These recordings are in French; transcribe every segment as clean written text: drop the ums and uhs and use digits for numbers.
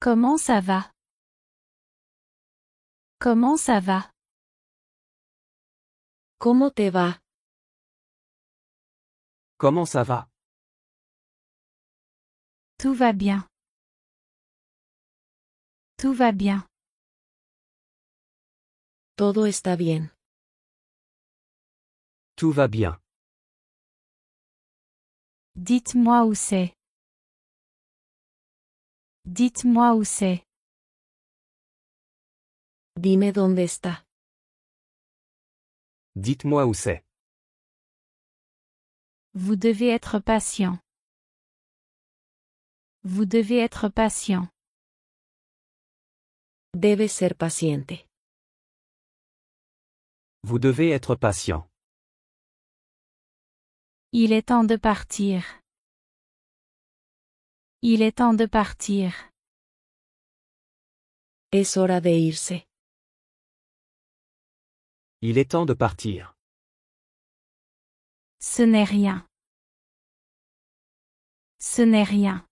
Comment ça va? Comment ça va? ¿Cómo te va? Comment ça va? Tout va bien. Tout va bien. Todo está bien. Tout va bien. Dites-moi où c'est. Dites-moi où c'est. Dime dónde está. Dites-moi où c'est. Vous devez être patient. Vous devez être patient. Debes ser paciente. Vous devez être patient. Il est temps de partir. Il est temps de partir. Es hora de irse. Il est temps de partir. Ce n'est rien. Ce n'est rien.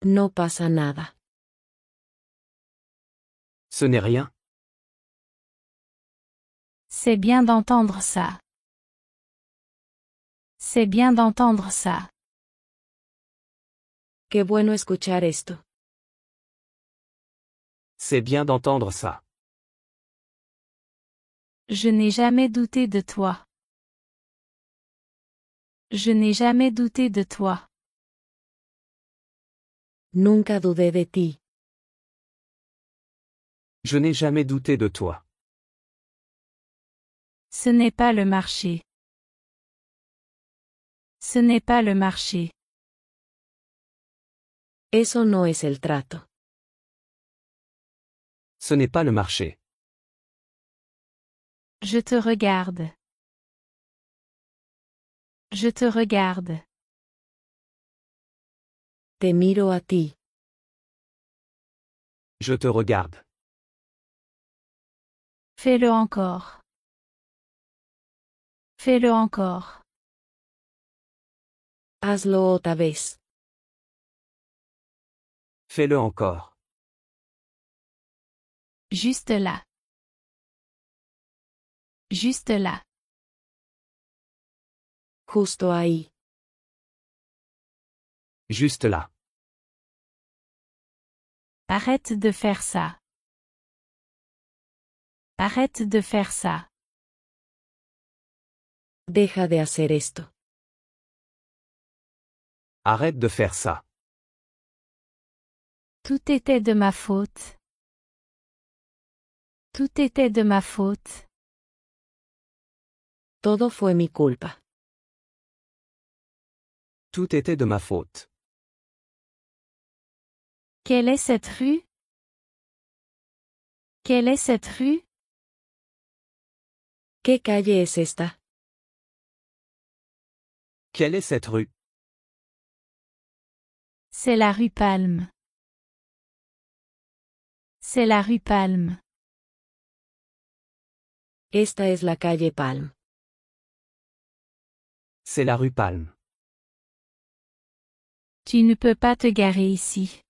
No pasa nada. Ce n'est rien. C'est bien d'entendre ça. C'est bien d'entendre ça. Qué bueno escuchar esto. C'est bien d'entendre ça. Je n'ai jamais douté de toi. Je n'ai jamais douté de toi. Nunca dudé de ti. Je n'ai jamais douté de toi. Ce n'est pas le marché. Ce n'est pas le marché. Eso no es el trato. Ce n'est pas le marché. Je te regarde. Je te regarde. Te miro a ti. Je te regarde. Fais-le encore. Fais-le encore. Hazlo otra vez. Fais-le encore. Juste là. Juste là. Justo ahí. Juste là. Arrête de faire ça. Arrête de faire ça. Deja de hacer esto. Arrête de faire ça. Tout était de ma faute. Tout était de ma faute. Todo fue mi culpa. Tout était de ma faute. Quelle est cette rue? Quelle est cette rue? ¿Qué calle es esta? Quelle est cette rue? C'est la rue Palme. C'est la rue Palme. Esta es la calle Palm. C'est la rue Palme. Tu ne peux pas te garer ici.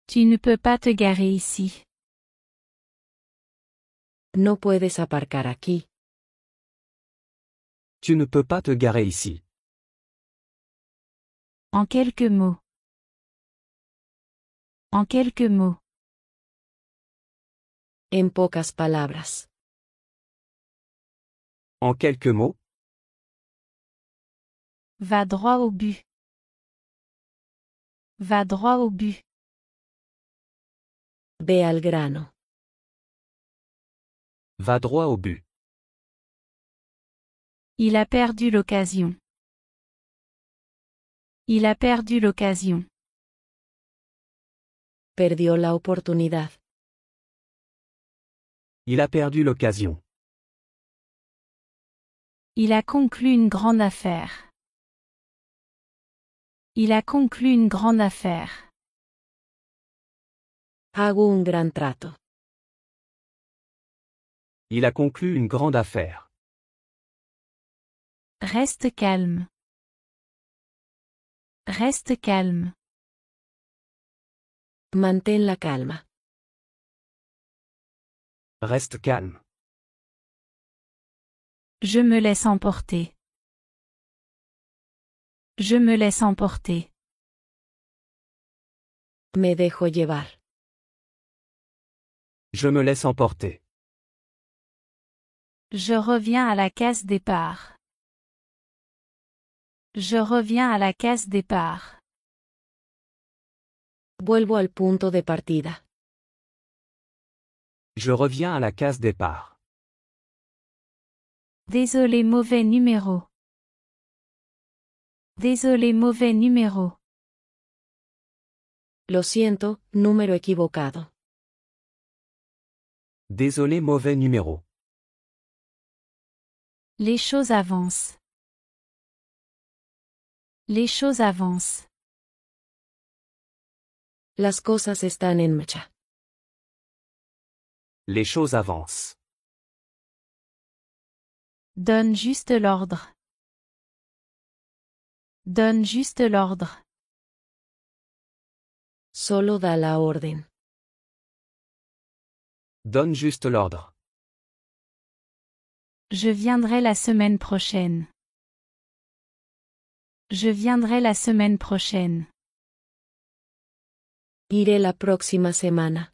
Tu ne peux pas te garer ici. No puedes aparcar aquí. Tu ne peux pas te garer ici. En quelques mots. En quelques mots. En pocas palabras. En quelques mots, Va droit au but. Va droit au but. Ve al grano. va droit au but. Il a perdu l'occasion. Il a perdu l'occasion. Perdió la oportunidad. Il a perdu l'occasion. Il a conclu une grande affaire. Il a conclu une grande affaire. Hago un gran trato. Il a conclu une grande affaire. Reste calme. Reste calme. Mantén la calma. Reste calme. Je me laisse emporter. Je me laisse emporter. Me dejo llevar. Je me laisse emporter. Je reviens à la case départ. Je reviens à la case départ. Vuelvo al punto de partida. Je reviens à la case départ. Désolé, mauvais numéro. Désolé, mauvais numéro. Lo siento, número equivocado. Désolé, mauvais numéro. Les choses avancent. Les choses avancent. Las cosas están en marcha. Les choses avancent. Donne juste l'ordre. Donne juste l'ordre. Solo da la orden. Donne juste l'ordre. Je viendrai la semaine prochaine. Je viendrai la semaine prochaine. Iré la próxima semana.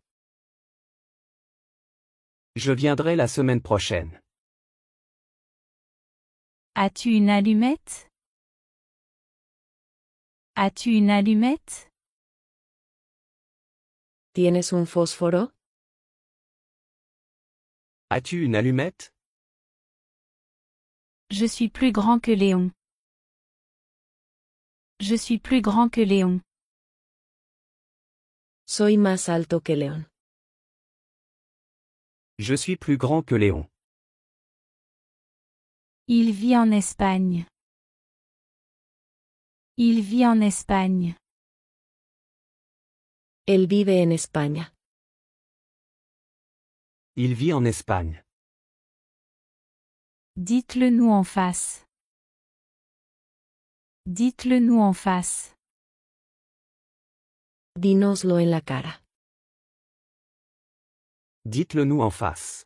Je viendrai la semaine prochaine. As-tu une allumette? As-tu une allumette? ¿Tienes un fósforo? As-tu une allumette? Je suis plus grand que Léon. Je suis plus grand que Léon. Soy más alto que León. Je suis plus grand que Léon. Il vit en Espagne. Il vit en Espagne. Él vive en España. Il vit en Espagne. Dites-le nous en face. Dites-le nous en face. Dínoslo en la cara. Dites-le nous en face.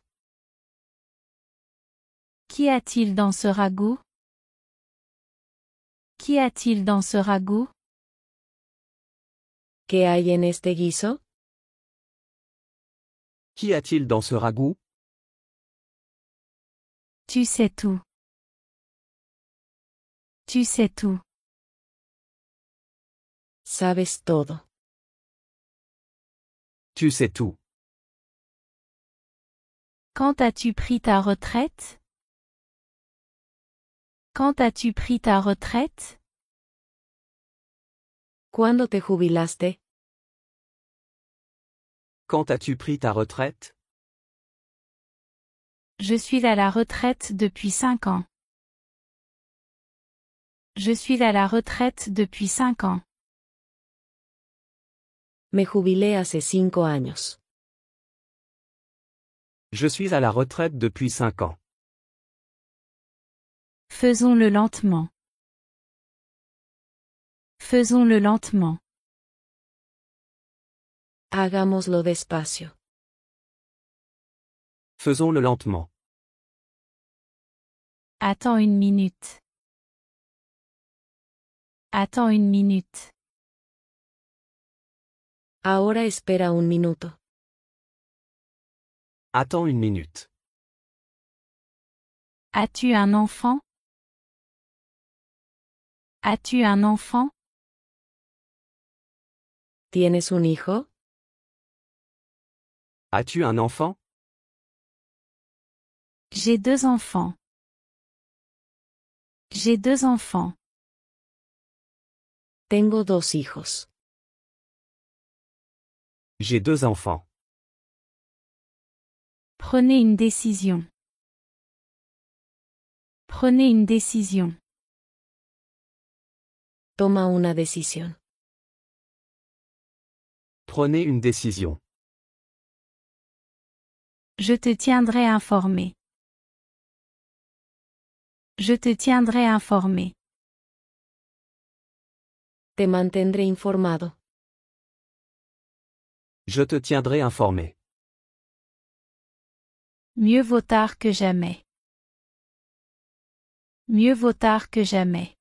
Qu'y a-t-il dans ce ragoût? Qu'y a-t-il dans ce ragoût? ¿Qué hay en este guiso? Qu'y a-t-il dans ce ragoût? Tu sais tout. Tu sais tout. Sabes todo. Tu sais tout. Quand as-tu pris ta retraite? Quand as-tu pris ta retraite? ¿Cuándo te jubilaste? Quand as-tu pris ta retraite? Je suis à la retraite depuis 5 ans. Je suis à la retraite depuis 5 ans. Me jubilé hace 5 años. Je suis à la retraite depuis 5 ans. Faisons-le lentement. Faisons-le lentement. Hagámoslo despacio. Faisons-le lentement. Attends une minute. Attends une minute. Ahora espera un minuto. Attends une minute. As-tu un enfant? As-tu un enfant? ¿Tienes un hijo? As-tu un enfant? J'ai 2 enfants. J'ai 2 enfants. Tengo 2 hijos. J'ai 2 enfants. Prenez une décision. Prenez une décision. Toma una decisión. Prenez une décision. Je te tiendrai informé. Je te tiendrai informé. Te mantendré informado. Je te tiendrai informé. Mieux vaut tard que jamais. Mieux vaut tard que jamais.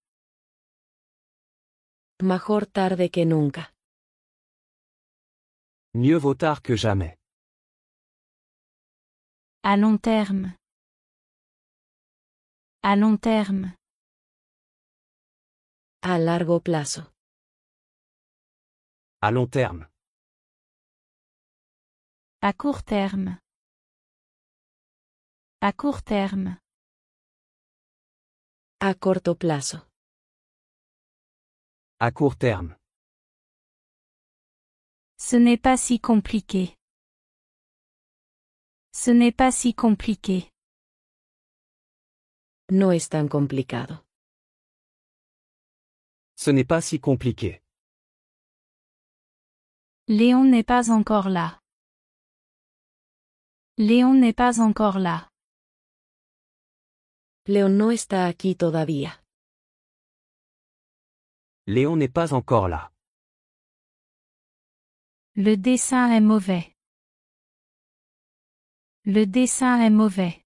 Mejor tarde que nunca. Mieux vaut tard que jamais. À long terme. À long terme. A largo plazo. À long terme. À court terme. À court terme. A corto plazo. À court terme. Ce n'est pas si compliqué. Ce n'est pas si compliqué. No es tan complicado. Ce n'est pas si compliqué. Léon n'est pas encore là. Léon n'est pas encore là. León no está aquí todavía. Léon n'est pas encore là. Le dessin est mauvais. Le dessin est mauvais.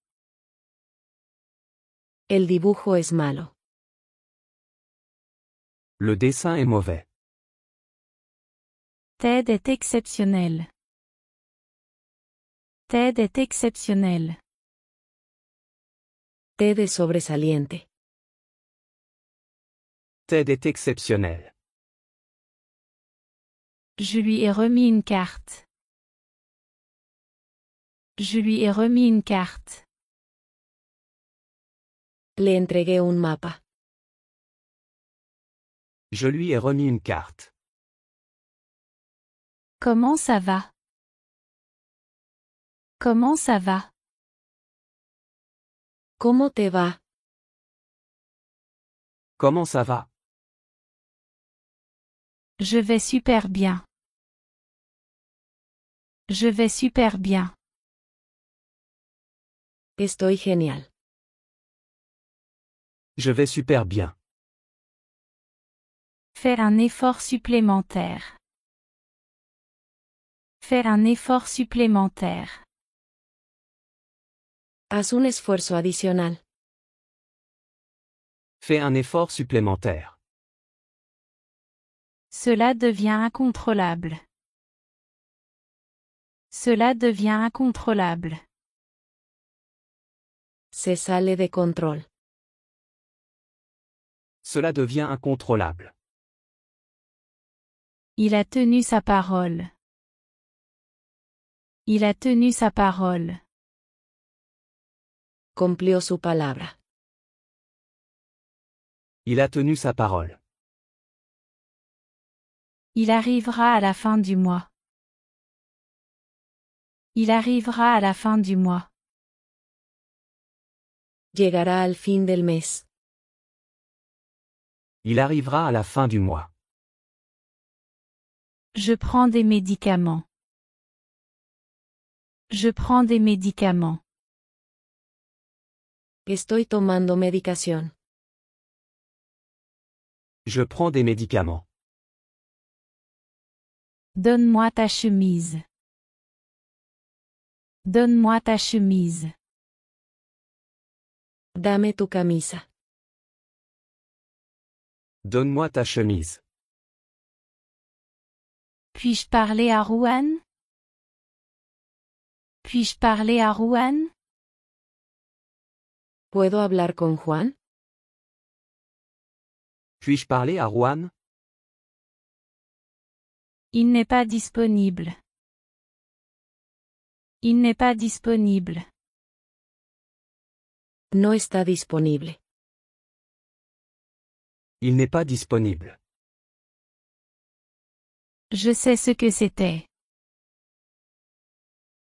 El dibujo es malo. Le dessin est mauvais. Ted est exceptionnel. Ted est exceptionnel. Ted es sobresaliente. Ted est exceptionnel. Je lui ai remis une carte. Je lui ai remis une carte. Le entregué un mapa. Je lui ai remis une carte. Comment ça va? Comment ça va? ¿Cómo te va? Comment ça va? Je vais super bien. Je vais super bien. Estoy genial. Je vais super bien. Faire un effort supplémentaire. Faire un effort supplémentaire. Haz un esfuerzo adicional. Fais un effort supplémentaire. Cela devient incontrôlable. Cela devient incontrôlable. Se sale de control. Cela devient incontrôlable. Il a tenu sa parole. Il a tenu sa parole. Cumplió su palabra. Il a tenu sa parole. Il arrivera à la fin du mois. Il arrivera à la fin du mois. Llegará al fin del mes. Il arrivera à la fin du mois. Je prends des médicaments. Je prends des médicaments. Estoy tomando medicación. Je prends des médicaments. Donne-moi ta chemise. Donne-moi ta chemise. Dame tu camisa. Donne-moi ta chemise. Puis-je parler à Rouen? Puis-je parler à Rouen? ¿Puedo hablar con Juan? Puis-je parler à Juan? Il n'est pas disponible. Il n'est pas disponible. No está disponible. Il n'est pas disponible. Je sais ce que c'était.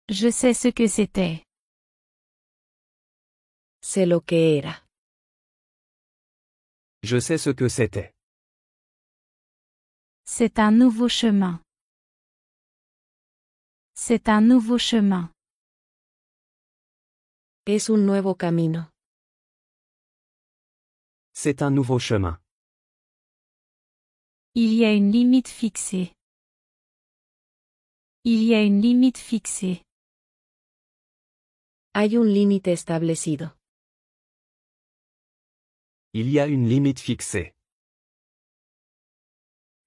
Je sais ce que c'était. Sé lo que era. Je sais ce que c'était. C'est un nouveau chemin. C'est un nouveau chemin. Es un nuevo camino. C'est un nouveau chemin. Il y a une limite fixée. Il y a une limite fixée. Hay un límite establecido. Il y a une limite fixée.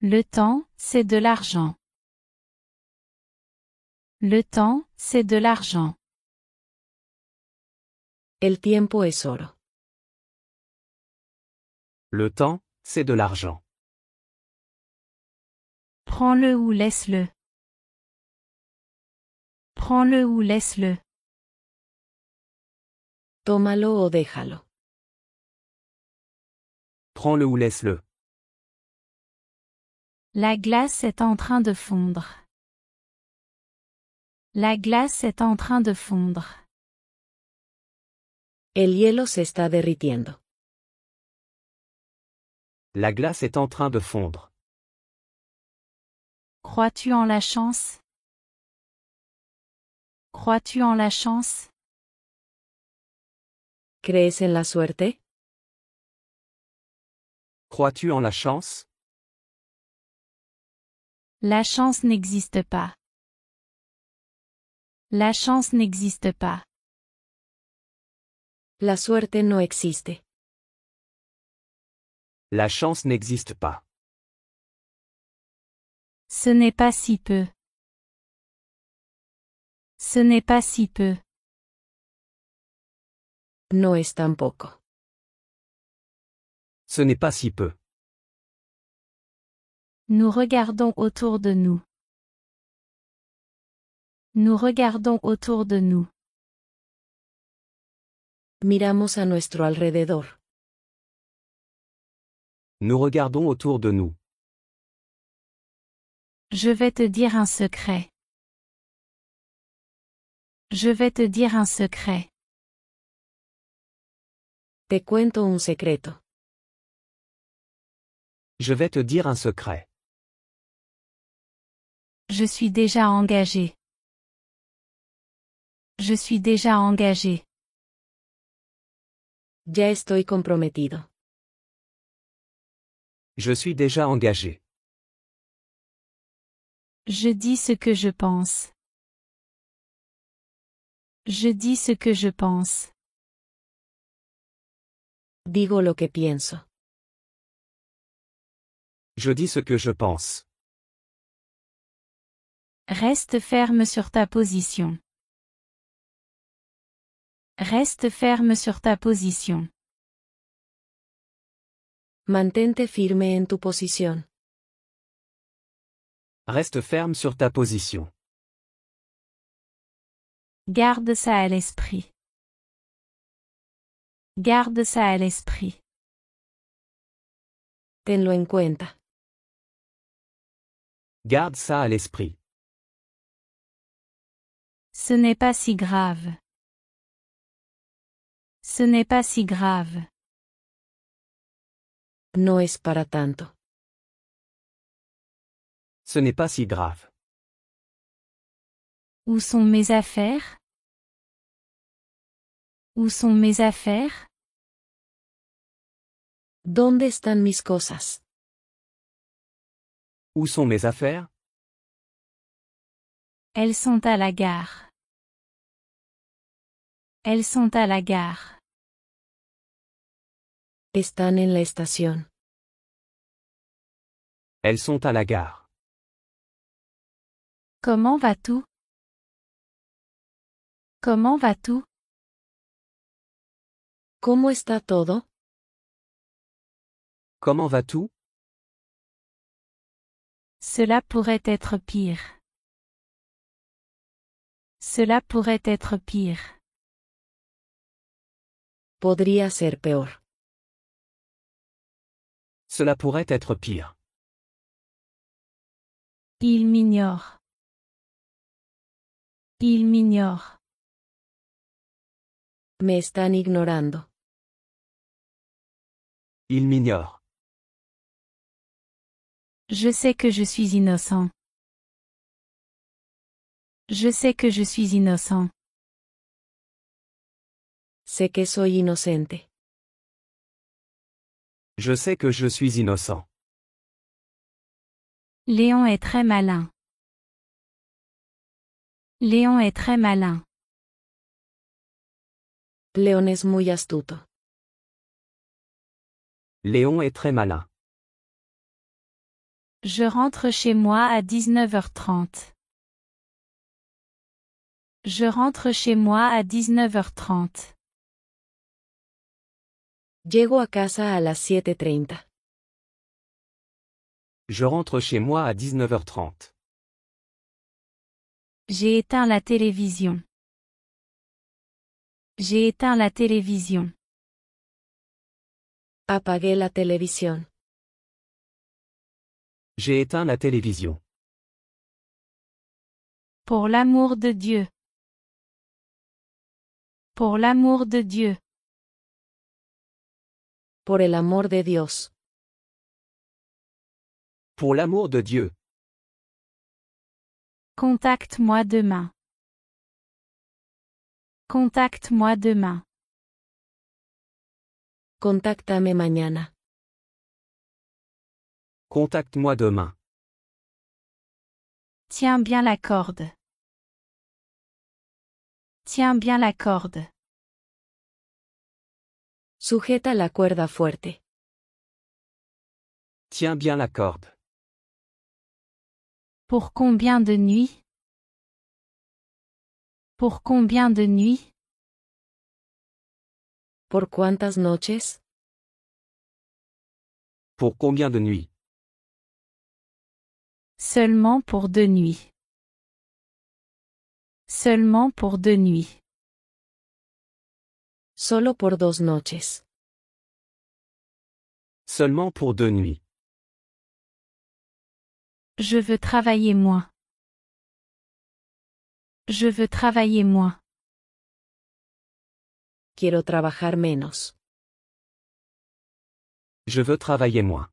Le temps, c'est de l'argent. Le temps, c'est de l'argent. El tiempo es oro. Le temps, c'est de l'argent. Prends-le ou laisse-le. Prends-le ou laisse-le. Tómalo o déjalo. Prends-le ou laisse-le. La glace est en train de fondre. La glace est en train de fondre. El hielo se está derritiendo. La glace est en train de fondre. Crois-tu en la chance? Crois-tu en la chance? ¿Crees en la suerte? Crois-tu en la chance? La chance n'existe pas. La chance n'existe pas. La suerte no existe. La chance n'existe pas. Ce n'est pas si peu. Ce n'est pas si peu. No es tan poco. Ce n'est pas si peu. Nous regardons autour de nous. Nous regardons autour de nous. Miramos a nuestro alrededor. Nous regardons autour de nous. Je vais te dire un secret. Je vais te dire un secret. Te cuento un secreto. Je vais te dire un secret. Je suis déjà engagé. Je suis déjà engagé. Ya estoy comprometido. Je suis déjà engagé. Je dis ce que je pense. Je dis ce que je pense. Digo lo que pienso. Je dis ce que je pense. Reste ferme sur ta position. Reste ferme sur ta position. Mantente firme en tu posición. Reste ferme sur ta position. Garde ça à l'esprit. Garde ça à l'esprit. Tenlo en cuenta. Garde ça à l'esprit. Ce n'est pas si grave. Ce n'est pas si grave. No es para tanto. Ce n'est pas si grave. Où sont mes affaires? Où sont mes affaires? ¿Dónde están mis cosas? Où sont mes affaires? Elles sont à la gare. Elles sont à la gare. Están en la estación. Elles sont à la gare. Comment vas-tu? Comment vas-tu? ¿Cómo está todo? Comment vas-tu? Cela pourrait être pire. Cela pourrait être pire. Podría ser peor. Cela pourrait être pire. Il m'ignore. Il m'ignore. Me están ignorando. Il m'ignore. Je sais que je suis innocent. Je sais que je suis innocent. Sé que soy inocente. Je sais que je suis innocent. Léon est très malin. Léon est très malin. León es muy astuto. Léon est très malin. Je rentre chez moi à 19h30. Je rentre chez moi à 19h30. Llego a casa a las 7:30. Je rentre chez moi à 19h30. J'ai éteint la télévision. J'ai éteint la télévision. Apagué la televisión. J'ai éteint la télévision. Pour l'amour de Dieu. Pour l'amour de Dieu. Por el amor de Dios. Pour l'amour de Dieu. Contacte-moi demain. Contacte-moi demain. Contáctame mañana. Contacte-moi demain. Tiens bien la corde. Tiens bien la corde. Sujeta la cuerda fuerte. Tiens bien la corde. Pour combien de nuits? Pour combien de nuits? ¿Por cuántas noches? Pour combien de nuits? Seulement pour 2 nuits. Seulement pour 2 nuits. Solo por 2 noches. Seulement pour 2 nuits. Je veux travailler moins. Je veux travailler moins. Quiero trabajar menos. Je veux travailler moins.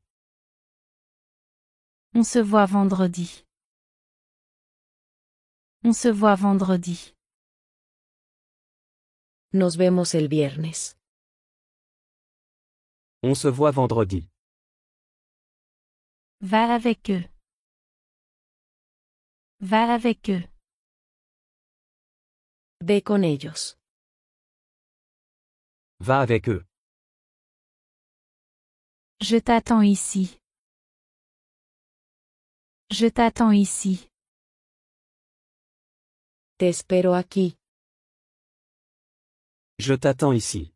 On se voit vendredi. On se voit vendredi. Nos vemos el viernes. On se voit vendredi. Va avec eux. Va avec eux. Ve con ellos. Va avec eux. Je t'attends ici. Je t'attends ici. Te espero aquí. Je t'attends ici.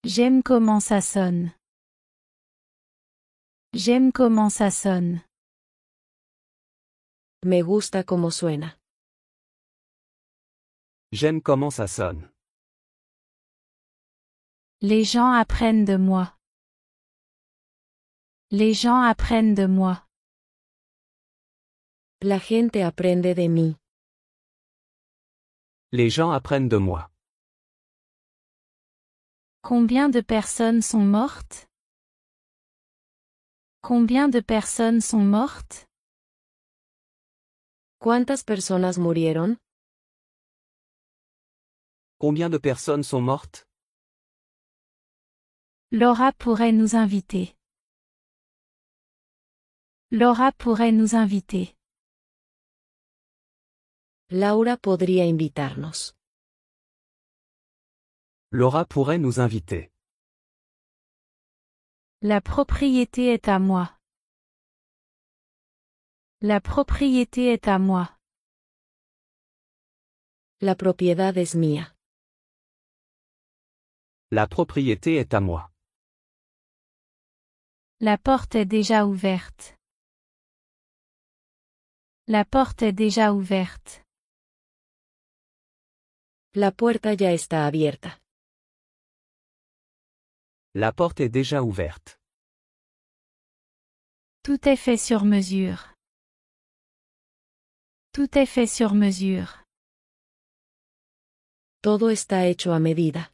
J'aime comment ça sonne. J'aime comment ça sonne. Me gusta cómo suena. J'aime comment ça sonne. Les gens apprennent de moi. Les gens apprennent de moi. La gente aprende de mí. Les gens apprennent de moi. Combien de personnes sont mortes? Combien de personnes sont mortes? ¿Cuántas personas murieron? Combien de personnes sont mortes? Laura pourrait nous inviter. Laura pourrait nous inviter. Laura podría invitarnos. Laura pourrait nous inviter. La propriété est à moi. La propriété est à moi. La propiedad es mía. La propriété est à moi. La porte est déjà ouverte. La porte est déjà ouverte. La puerta ya está abierta. La porte est déjà ouverte. Tout est fait sur mesure. Tout est fait sur mesure. Todo está hecho a medida.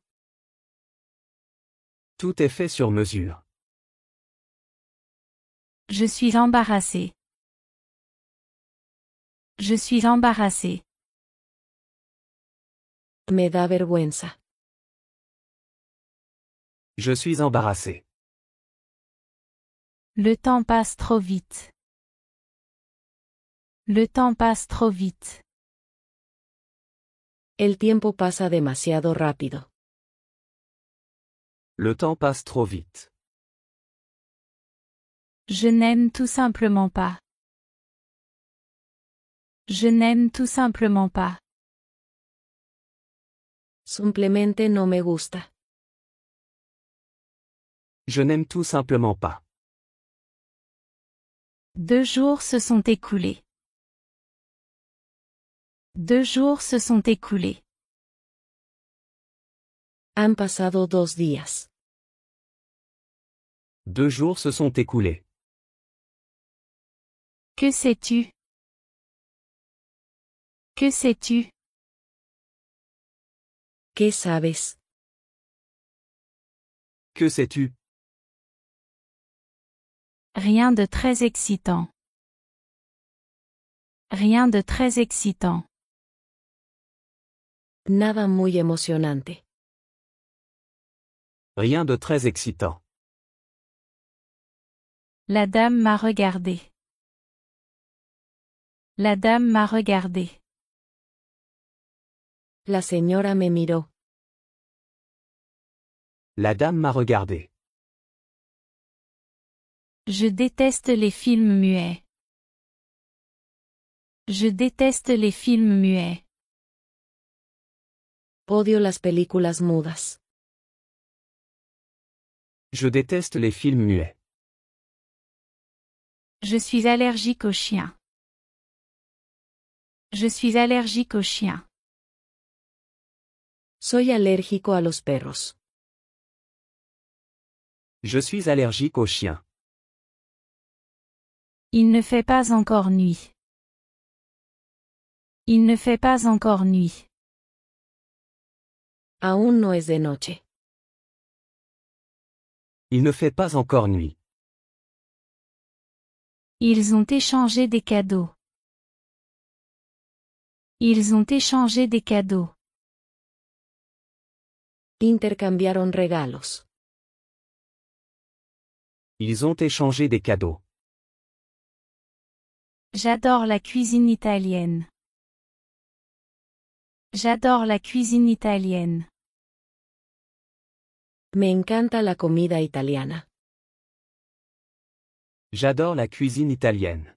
Tout est fait sur mesure. Je suis embarrassée. Je suis embarrassée. Me da vergüenza. Je suis embarrassé. Le temps passe trop vite. Le temps passe trop vite. El tiempo pasa demasiado rápido. Le temps passe trop vite. Je n'aime tout simplement pas. Je n'aime tout simplement pas. Simplemente no me gusta. Je n'aime tout simplement pas. 2 jours se sont écoulés. 2 jours se sont écoulés. Han pasado 2 días. 2 jours se sont écoulés. Que sais-tu? Que sais-tu? ¿Qué sabes? Que sais-tu? Rien de très excitant. Rien de très excitant. Nada muy emocionante. Rien de très excitant. La dame m'a regardé. La dame m'a regardé. La señora me miró. La dame m'a regardé. Je déteste les films muets. Je déteste les films muets. Odio las películas mudas. Je déteste les films muets. Je suis allergique aux chiens. Je suis allergique aux chiens. Soy alérgico a los perros. Je suis allergique aux chiens. Il ne fait pas encore nuit. Il ne fait pas encore nuit. Aún no es de noche. Il ne fait pas encore nuit. Ils ont échangé des cadeaux. Ils ont échangé des cadeaux. Intercambiaron regalos. Ils ont échangé des cadeaux. J'adore la cuisine italienne. J'adore la cuisine italienne. Me encanta la comida italiana. J'adore la cuisine italienne.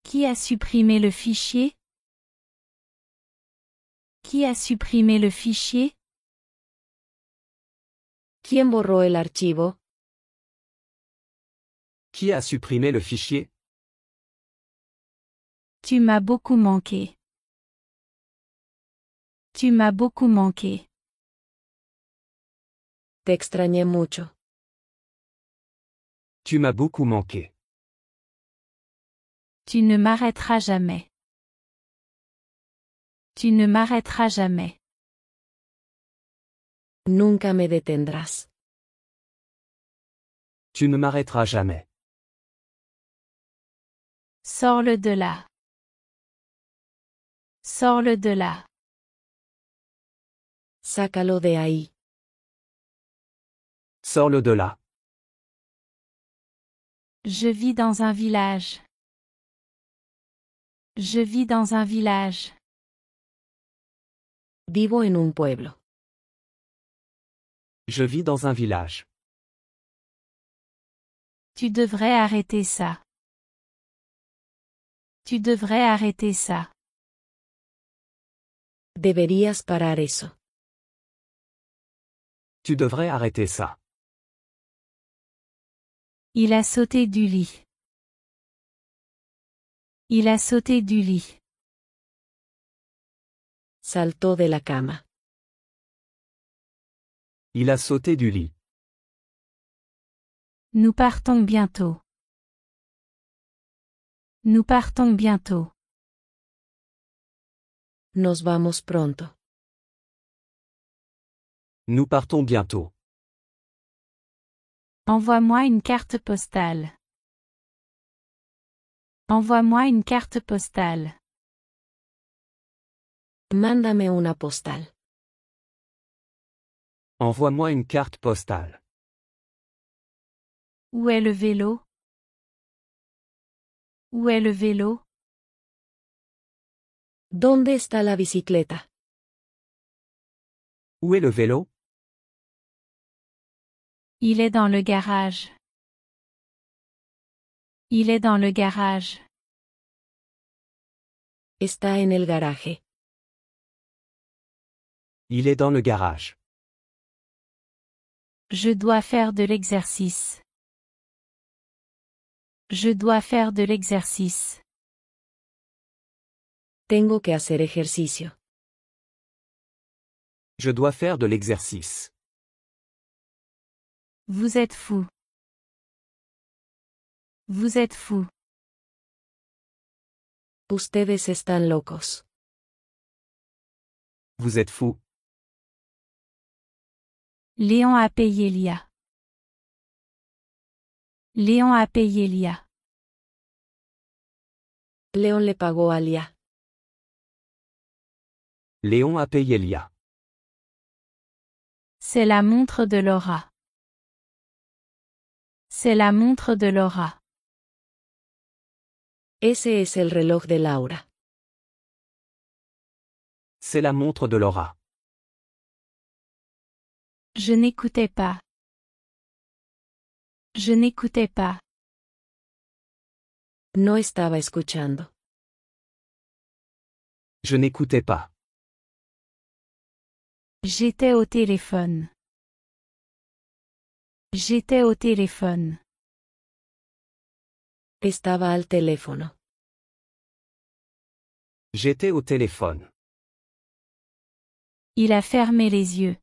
Qui a supprimé le fichier? Qui a supprimé le fichier? ¿Quién borró el archivo? Qui a supprimé le fichier? Tu m'as beaucoup manqué. Tu m'as beaucoup manqué. Te extrañé mucho. Tu m'as beaucoup manqué. Tu ne m'arrêteras jamais. Tu ne m'arrêteras jamais. Nunca me detendrás. Tu ne m'arrêteras jamais. Sors-le de là. Sors-le de là. Sácalo de ahí. Sors-le de là. Je vis dans un village. Je vis dans un village. Vivo en un pueblo. Je vis dans un village. Tu devrais arrêter ça. Tu devrais arrêter ça. Deberías parar eso. Tu devrais arrêter ça. Il a sauté du lit. Il a sauté du lit. Saltó de la cama. Il a sauté du lit. Nous partons bientôt. Nous partons bientôt. Nos vamos pronto. Nous partons bientôt. Envoie-moi une carte postale. Envoie-moi une carte postale. Mándame una postal. Envoie-moi une carte postale. Où est le vélo? Où est le vélo? ¿Dónde está la bicicleta? Où est le vélo? Il est dans le garage. Il est dans le garage. Está en el garaje. Il est dans le garage. Je dois faire de l'exercice. Je dois faire de l'exercice. Tengo que hacer ejercicio. Je dois faire de l'exercice. Vous êtes fou. Vous êtes fou. Ustedes están locos. Vous êtes fou. Léon a payé Lia. Léon a payé Lia. Léon le pagó a Lia. Léon a payé Lia. C'est la montre de Laura. C'est la montre de Laura. Ese es el reloj de Laura. C'est la montre de Laura. Je n'écoutais pas. Je n'écoutais pas. No estaba escuchando. Je n'écoutais pas. J'étais au téléphone. J'étais au téléphone. Estaba al teléfono. J'étais au téléphone. Il a fermé les yeux.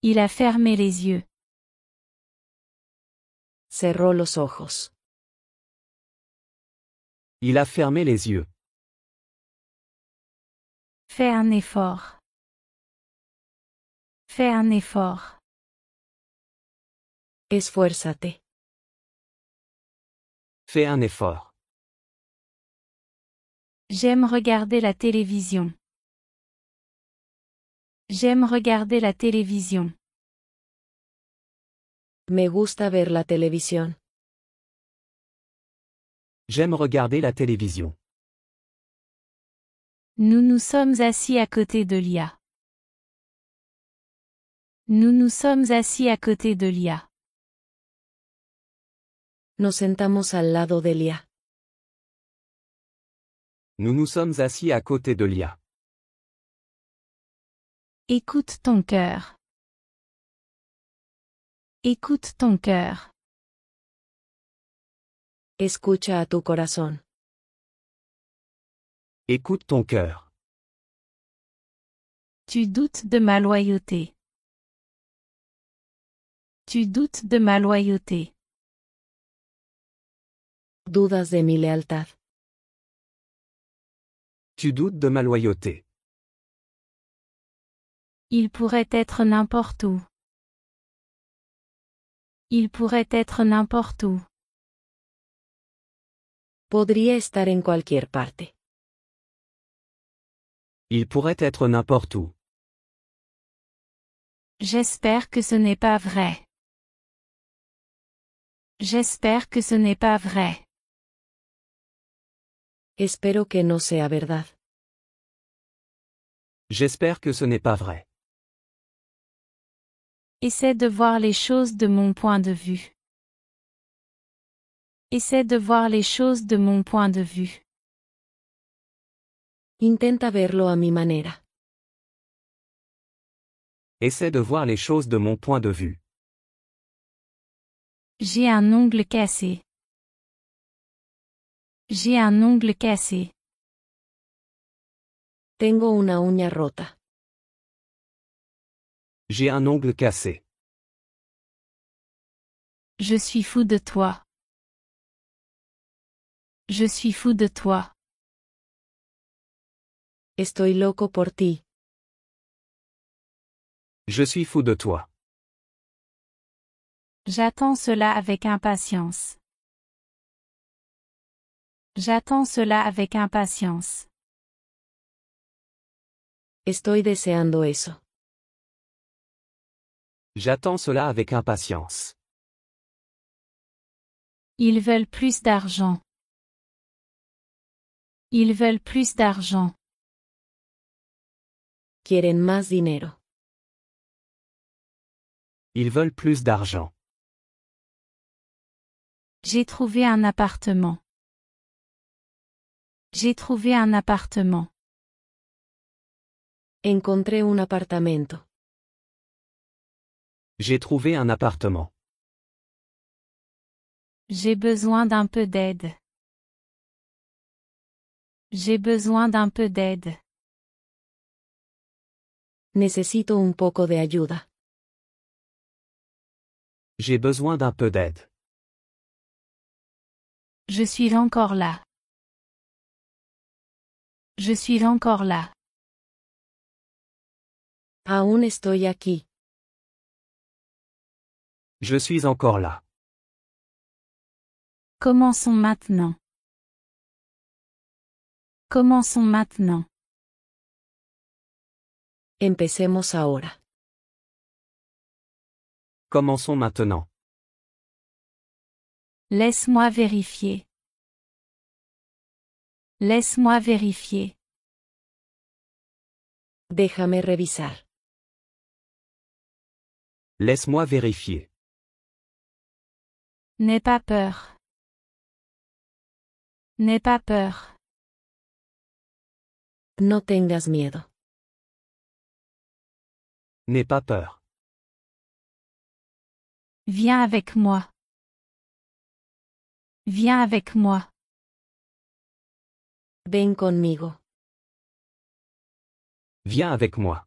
Il a fermé les yeux. Cerró los ojos. Il a fermé les yeux. Fais un effort. Fais un effort. Esfuérzate. Fais un effort. J'aime regarder la télévision. J'aime regarder la télévision. Me gusta ver la televisión. J'aime regarder la télévision. Nous nous sommes assis à côté de Lia. Nous nous sommes assis à côté de Lia. Nos sentamos al lado de Lia. Nous nous sommes assis à côté de Lia. Écoute ton cœur. Écoute ton cœur. Escucha a tu corazón. Écoute ton cœur. Tu doutes de ma loyauté. Tu doutes de ma loyauté. Dudas de mi lealtad. Tu doutes de ma loyauté. Il pourrait être n'importe où. Il pourrait être n'importe où. Podría estar en cualquier parte. Il pourrait être n'importe où. J'espère que ce n'est pas vrai. J'espère que ce n'est pas vrai. Espero que no sea verdad. J'espère que ce n'est pas vrai. Essaie de voir les choses de mon point de vue. Essaie de voir les choses de mon point de vue. Intenta verlo a mi manera. Essaie de voir les choses de mon point de vue. J'ai un ongle cassé. J'ai un ongle cassé. Tengo una uña rota. J'ai un ongle cassé. Je suis fou de toi. Je suis fou de toi. Estoy loco por ti. Je suis fou de toi. J'attends cela avec impatience. J'attends cela avec impatience. Estoy deseando eso. J'attends cela avec impatience. Ils veulent plus d'argent. Ils veulent plus d'argent. Quieren más dinero. Ils veulent plus d'argent. J'ai trouvé un appartement. J'ai trouvé un appartement. Encontré un apartamento. J'ai trouvé un appartement. J'ai besoin d'un peu d'aide. J'ai besoin d'un peu d'aide. Necesito un poco de ayuda. J'ai besoin d'un peu d'aide. Je suis encore là. Je suis encore là. Aún estoy aquí. Je suis encore là. Commençons maintenant. Commençons maintenant. Empecemos ahora. Commençons maintenant. Laisse-moi vérifier. Laisse-moi vérifier. Déjame revisar. Laisse-moi vérifier. N'aie pas peur. N'aie pas peur. No tengas miedo. N'aie pas peur. Viens avec moi. Viens avec moi. Ven conmigo. Viens avec moi.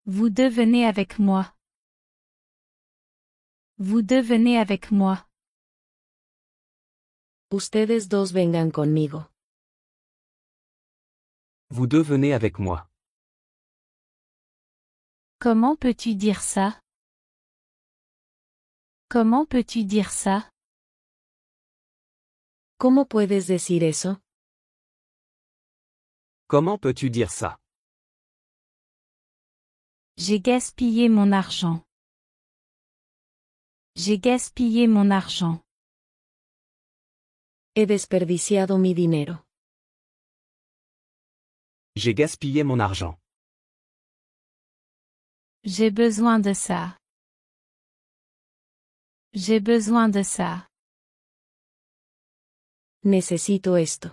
Vous devenez avec moi. Vous devenez avec moi. Ustedes dos vengan conmigo. Vous devenez avec moi. Comment peux-tu dire ça? Comment peux-tu dire ça? ¿Cómo puedes decir eso? Comment peux-tu dire ça? J'ai gaspillé mon argent. J'ai gaspillé mon argent. He desperdiciado mi dinero. J'ai gaspillé mon argent. J'ai besoin de ça. J'ai besoin de ça. Necesito esto.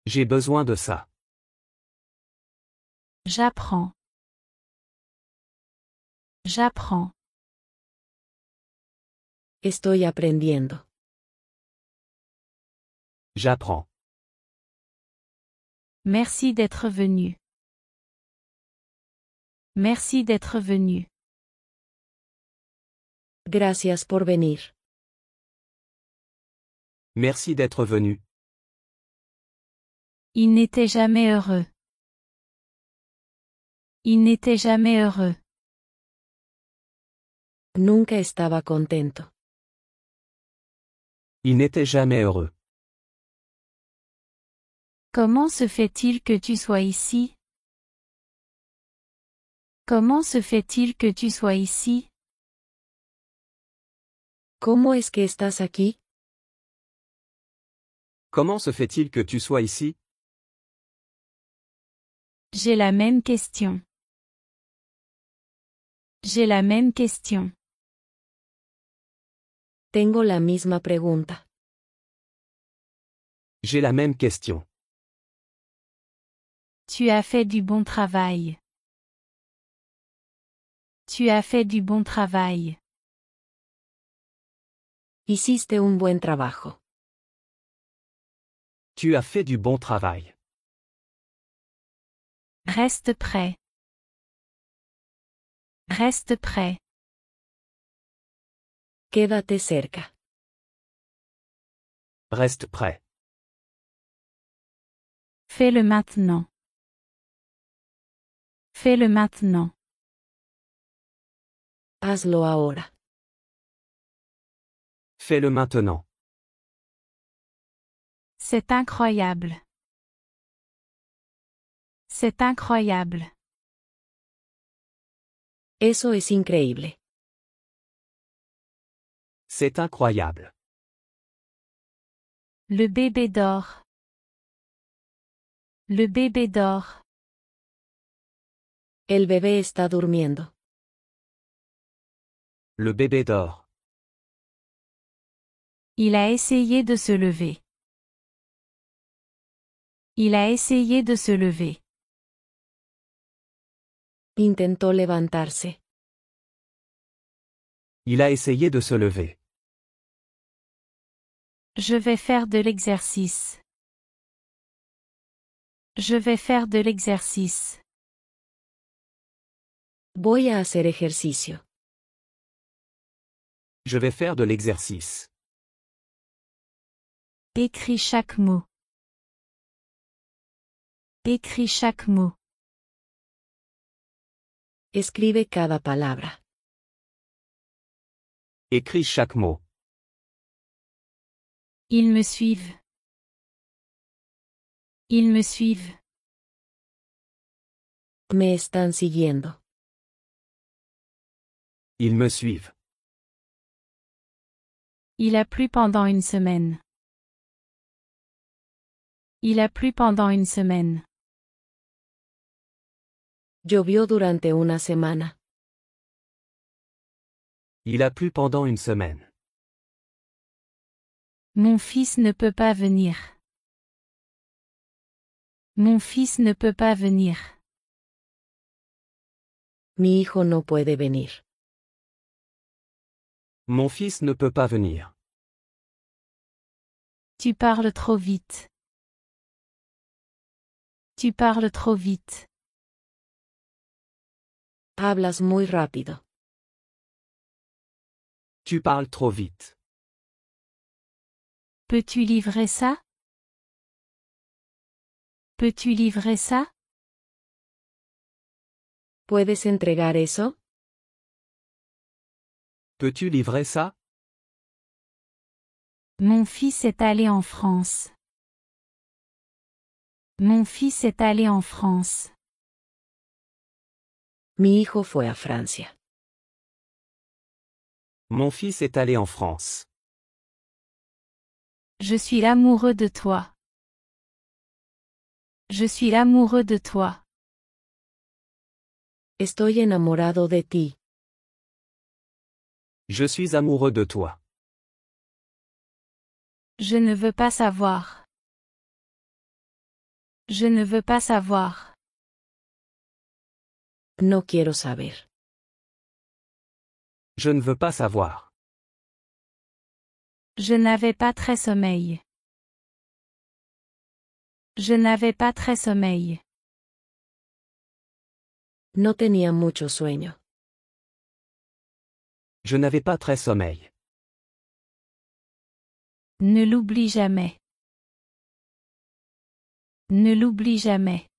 J'ai besoin de ça. J'apprends. J'apprends. Estoy aprendiendo. J'apprends. Merci d'être venu. Merci d'être venu. Gracias por venir. Merci d'être venu. Il n'était jamais heureux. Il n'était jamais heureux. Nunca estaba contento. Il n'était jamais heureux. Comment se fait-il que tu sois ici? Comment se fait-il que tu sois ici? ¿Cómo es que estás aquí? Comment se fait-il que tu sois ici? J'ai la même question. J'ai la même question. Tengo la misma pregunta. J'ai la même question. Tu as fait du bon travail. Tu as fait du bon travail. Hiciste un buen trabajo. Tu as fait du bon travail. Reste prêt. Reste prêt. Quédate cerca. Reste prêt. Fais-le maintenant. Fais-le maintenant. Hazlo ahora. Fais-le maintenant. C'est incroyable. C'est incroyable. Eso es increíble. C'est incroyable. Le bébé dort. Le bébé dort. El bebé está durmiendo. Le bébé dort. Il a essayé de se lever. Il a essayé de se lever. Intentó levantarse. Il a essayé de se lever. Je vais faire de l'exercice. Je vais faire de l'exercice. Voy a hacer ejercicio. Je vais faire de l'exercice. Écris chaque mot. Écris chaque mot. Escribe cada palabra. Écris chaque mot. Ils me suivent. Ils me suivent. Me están siguiendo. Ils me suivent. Il a plu pendant une semaine. Il a plu pendant une semaine. Llovió durante una semana. Il a plu pendant une semaine. Mon fils ne peut pas venir. Mon fils ne peut pas venir. Mi hijo no puede venir. Mon fils ne peut pas venir. Tu parles trop vite. Tu parles trop vite. Hablas muy rápido. Tu parles trop vite. Peux-tu livrer ça? Peux-tu livrer ça? ¿Puedes entregar eso? Peux-tu livrer ça? Mon fils est allé en France. Mon fils est allé en France. Mi hijo fue a Francia. Mon fils est allé en France. Je suis l'amoureux de toi. Je suis l'amoureux de toi. Estoy enamorado de ti. Je suis amoureux de toi. Je ne veux pas savoir. Je ne veux pas savoir. No quiero saber. Je ne veux pas savoir. Je n'avais pas très sommeil. Je n'avais pas très sommeil. No tenía mucho sueño. Je n'avais pas très sommeil. Ne l'oublie jamais. Ne l'oublie jamais.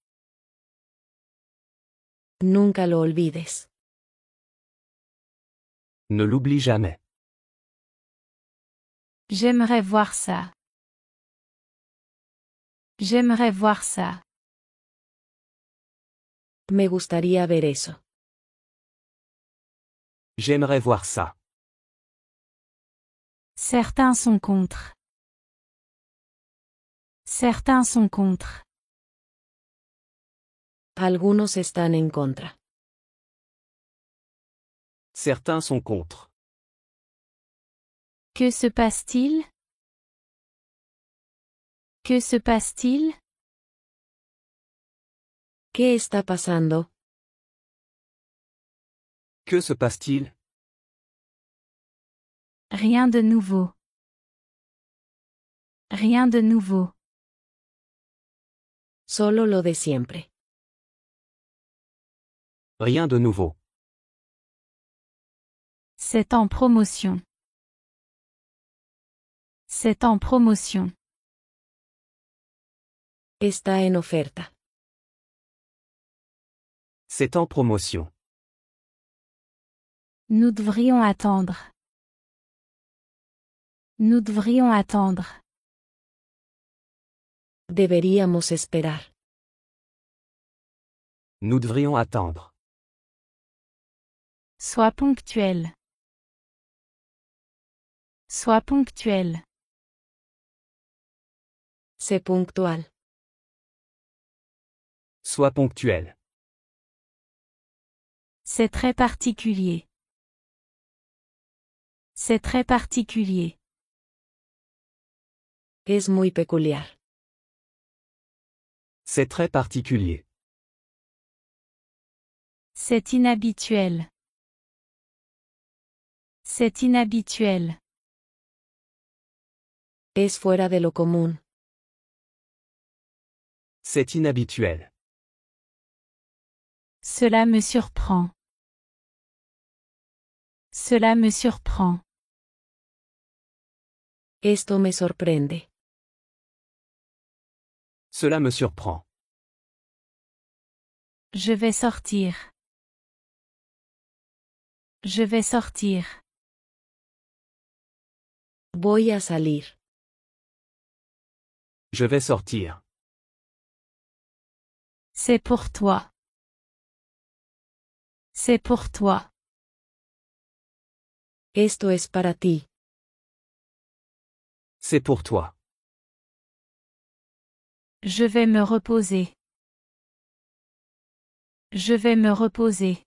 Nunca lo olvides. Ne l'oublie jamais. J'aimerais voir ça. J'aimerais voir ça. Me gustaría ver eso. J'aimerais voir ça. Certains sont contre. Certains sont contre. Algunos están en contra. Certains sont contre. Que se passe-t-il? Que se passe-t-il? ¿Qué está pasando? Que se passe-t-il? Rien de nouveau. Rien de nouveau. Solo lo de siempre. Rien de nouveau. C'est en promotion. C'est en promotion. Está en oferta. C'est en promotion. Nous devrions attendre. Nous devrions attendre. Deberíamos esperar. Nous devrions attendre. Sois ponctuel. Sois ponctuel. Sé puntual. Sois ponctuel. C'est très particulier. C'est très particulier. Es muy peculiar. C'est très particulier. C'est inhabituel. C'est inhabituel. Es fuera de lo común. C'est inhabituel. Cela me surprend. Cela me surprend. Esto me sorprende. Cela me surprend. Je vais sortir. Je vais sortir. Voy a salir. Je vais sortir. C'est pour toi. C'est pour toi. Esto es para ti. C'est pour toi. Je vais me reposer. Je vais me reposer.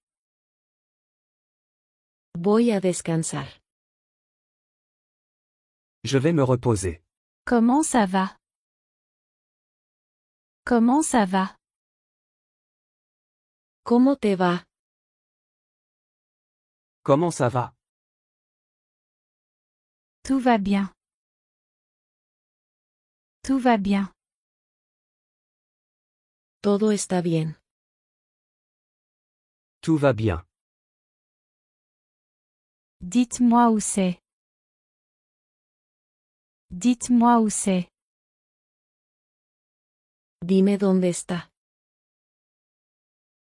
Voy a descansar. Je vais me reposer. Comment ça va? Comment ça va? ¿Cómo te va? Comment ça va? Tout va bien. Tout va bien. Todo está bien. Tout va bien. Dites-moi où c'est. Dites-moi où c'est. Dime dónde está.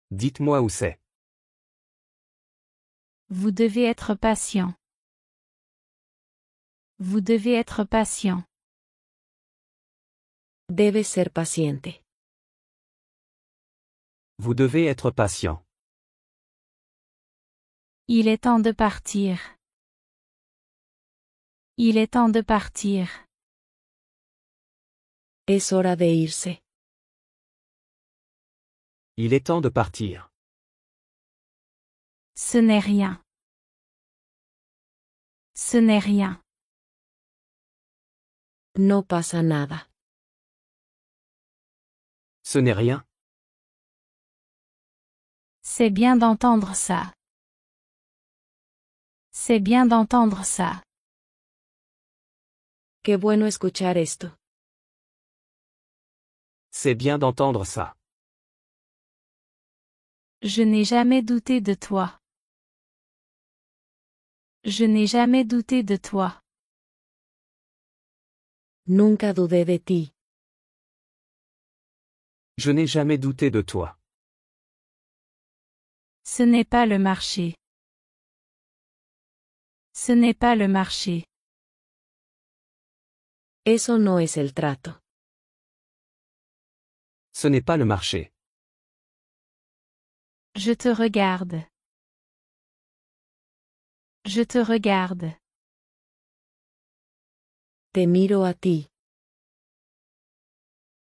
Dites-moi où c'est. Vous devez être patient. Vous devez être patient. Debes ser paciente. Vous devez être patient. Il est temps de partir. Il est temps de partir. Es hora de irse. Il est temps de partir. Ce n'est rien. Ce n'est rien. No pasa nada. Ce n'est rien. C'est bien d'entendre ça. C'est bien d'entendre ça. Qué bueno escuchar esto. C'est bien d'entendre ça. Je n'ai jamais douté de toi. Je n'ai jamais douté de toi. Nunca dudé de ti. Je n'ai jamais douté de toi. Ce n'est pas le marché. Ce n'est pas le marché. Eso no es el trato. Ce n'est pas le marché. Je te regarde. Je te regarde. Te miro a ti.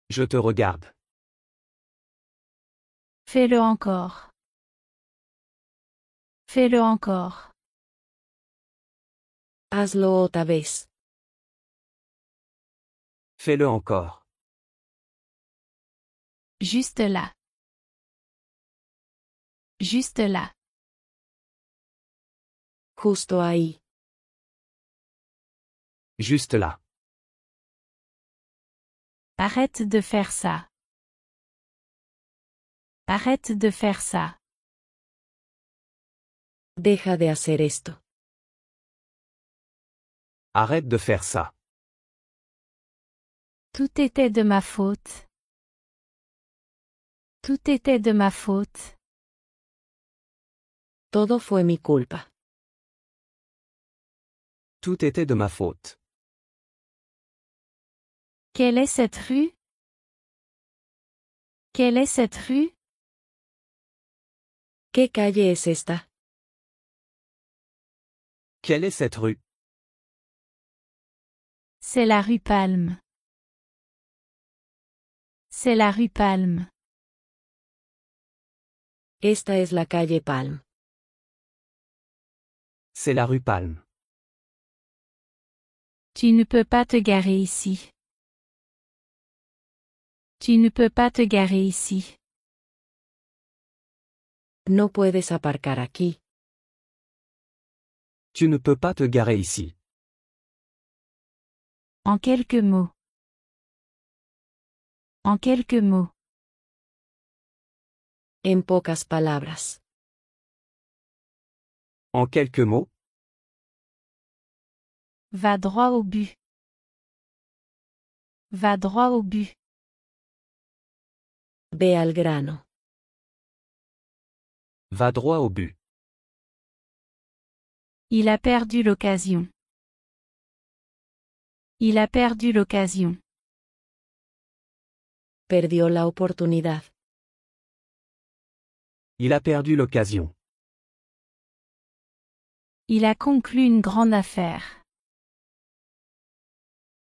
Je te regarde. Fais-le encore. Fais-le encore. Hazlo otra vez. Fais-le encore. Juste là. Juste là. Justo ahí. Juste là. Arrête de faire ça. Arrête de faire ça. Deja de hacer esto. Arrête de faire ça. Tout était de ma faute. Tout était de ma faute. Todo fue mi culpa. Tout était de ma faute. Quelle est cette rue? Quelle est cette rue? ¿Qué calle es esta? Quelle est cette rue? C'est la rue Palme. C'est la rue Palme. Esta es la calle Palm. C'est la rue Palme. Tu ne peux pas te garer ici. Tu ne peux pas te garer ici. No puedes aparcar aquí. Tu ne peux pas te garer ici. En quelques mots. En quelques mots. En pocas palabras. En quelques mots, Va droit au but. Va droit au but. Ve al grano. va droit au but. Il a perdu l'occasion. Il a perdu l'occasion. Perdió la oportunidad. Il a perdu l'occasion. Il a conclu une grande affaire.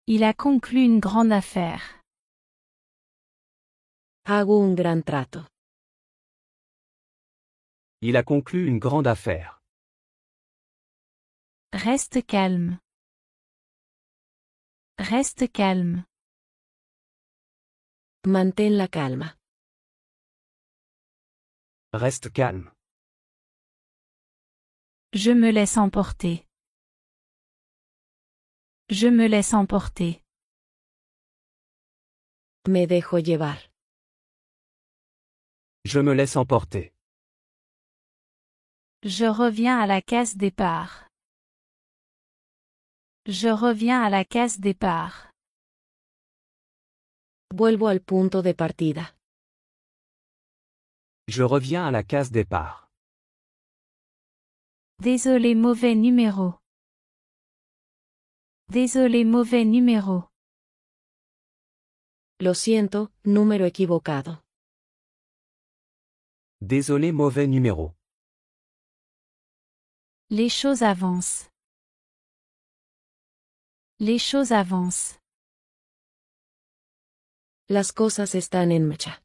Il a conclu une grande affaire. Hago un gran trato. Il a conclu une grande affaire. Reste calme. Reste calme. Mantén la calma. Reste calme. Je me laisse emporter. Je me laisse emporter. Me dejo llevar. Je me laisse emporter. Je reviens à la case départ. Je reviens à la case départ. Vuelvo al punto de partida. Je reviens à la case départ. Désolé, mauvais numéro. Désolé, mauvais numéro. Lo siento, número equivocado. Désolé, mauvais numéro. Les choses avancent. Les choses avancent. Las cosas están en marcha.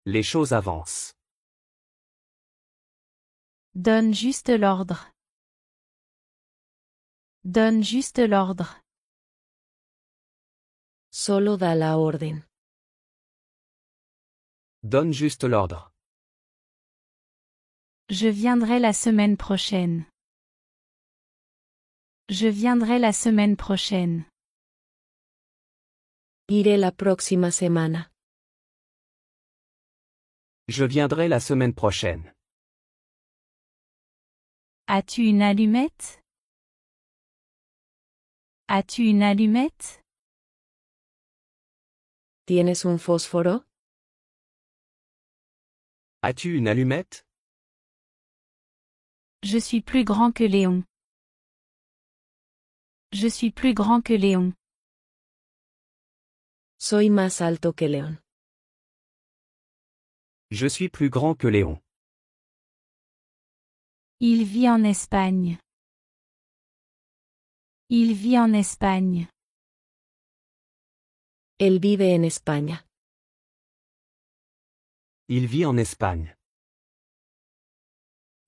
Les choses avancent. Donne juste l'ordre. Donne juste l'ordre. Solo da la orden. Donne juste l'ordre. Je viendrai la semaine prochaine. Je viendrai la semaine prochaine. Iré la próxima semana. Je viendrai la semaine prochaine. As-tu une allumette? As-tu une allumette? ¿Tienes un fósforo? As-tu une allumette? Je suis plus grand que Léon. Je suis plus grand que Léon. Soy más alto que León. Je suis plus grand que Léon. Il vit en Espagne. Il vit en Espagne. Él vive en España. Il vit en Espagne.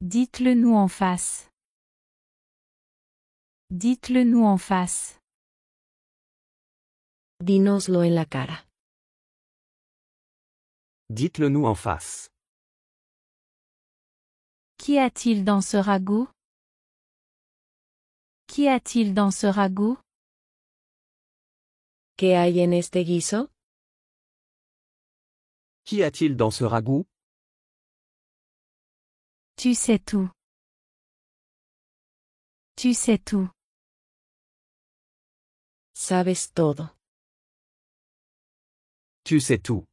Dites-le nous en face. Dites-le nous en face. Dínoslo en la cara. Dites-le nous en face. Qu'y a-t-il dans ce ragoût? Qu'y a-t-il dans ce ragoût? ¿Qué hay en este guiso? Qu'y a-t-il dans ce ragoût? Tu sais tout. Tu sais tout. Sabes todo. Tu sais tout.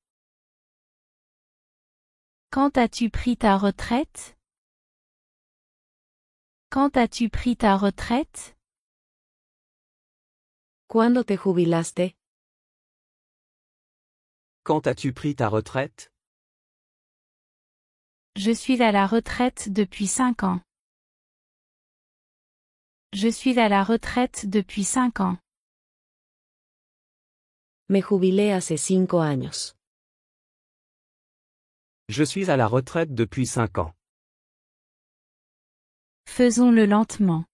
Quand as-tu pris ta retraite? Quand as-tu pris ta retraite? ¿Cuándo te jubilaste? Quand as-tu pris ta retraite? Je suis à la retraite depuis 5 ans. Je suis à la retraite depuis 5 ans. Me jubilé hace 5 años. Je suis à la retraite depuis 5 ans. Faisons-le lentement.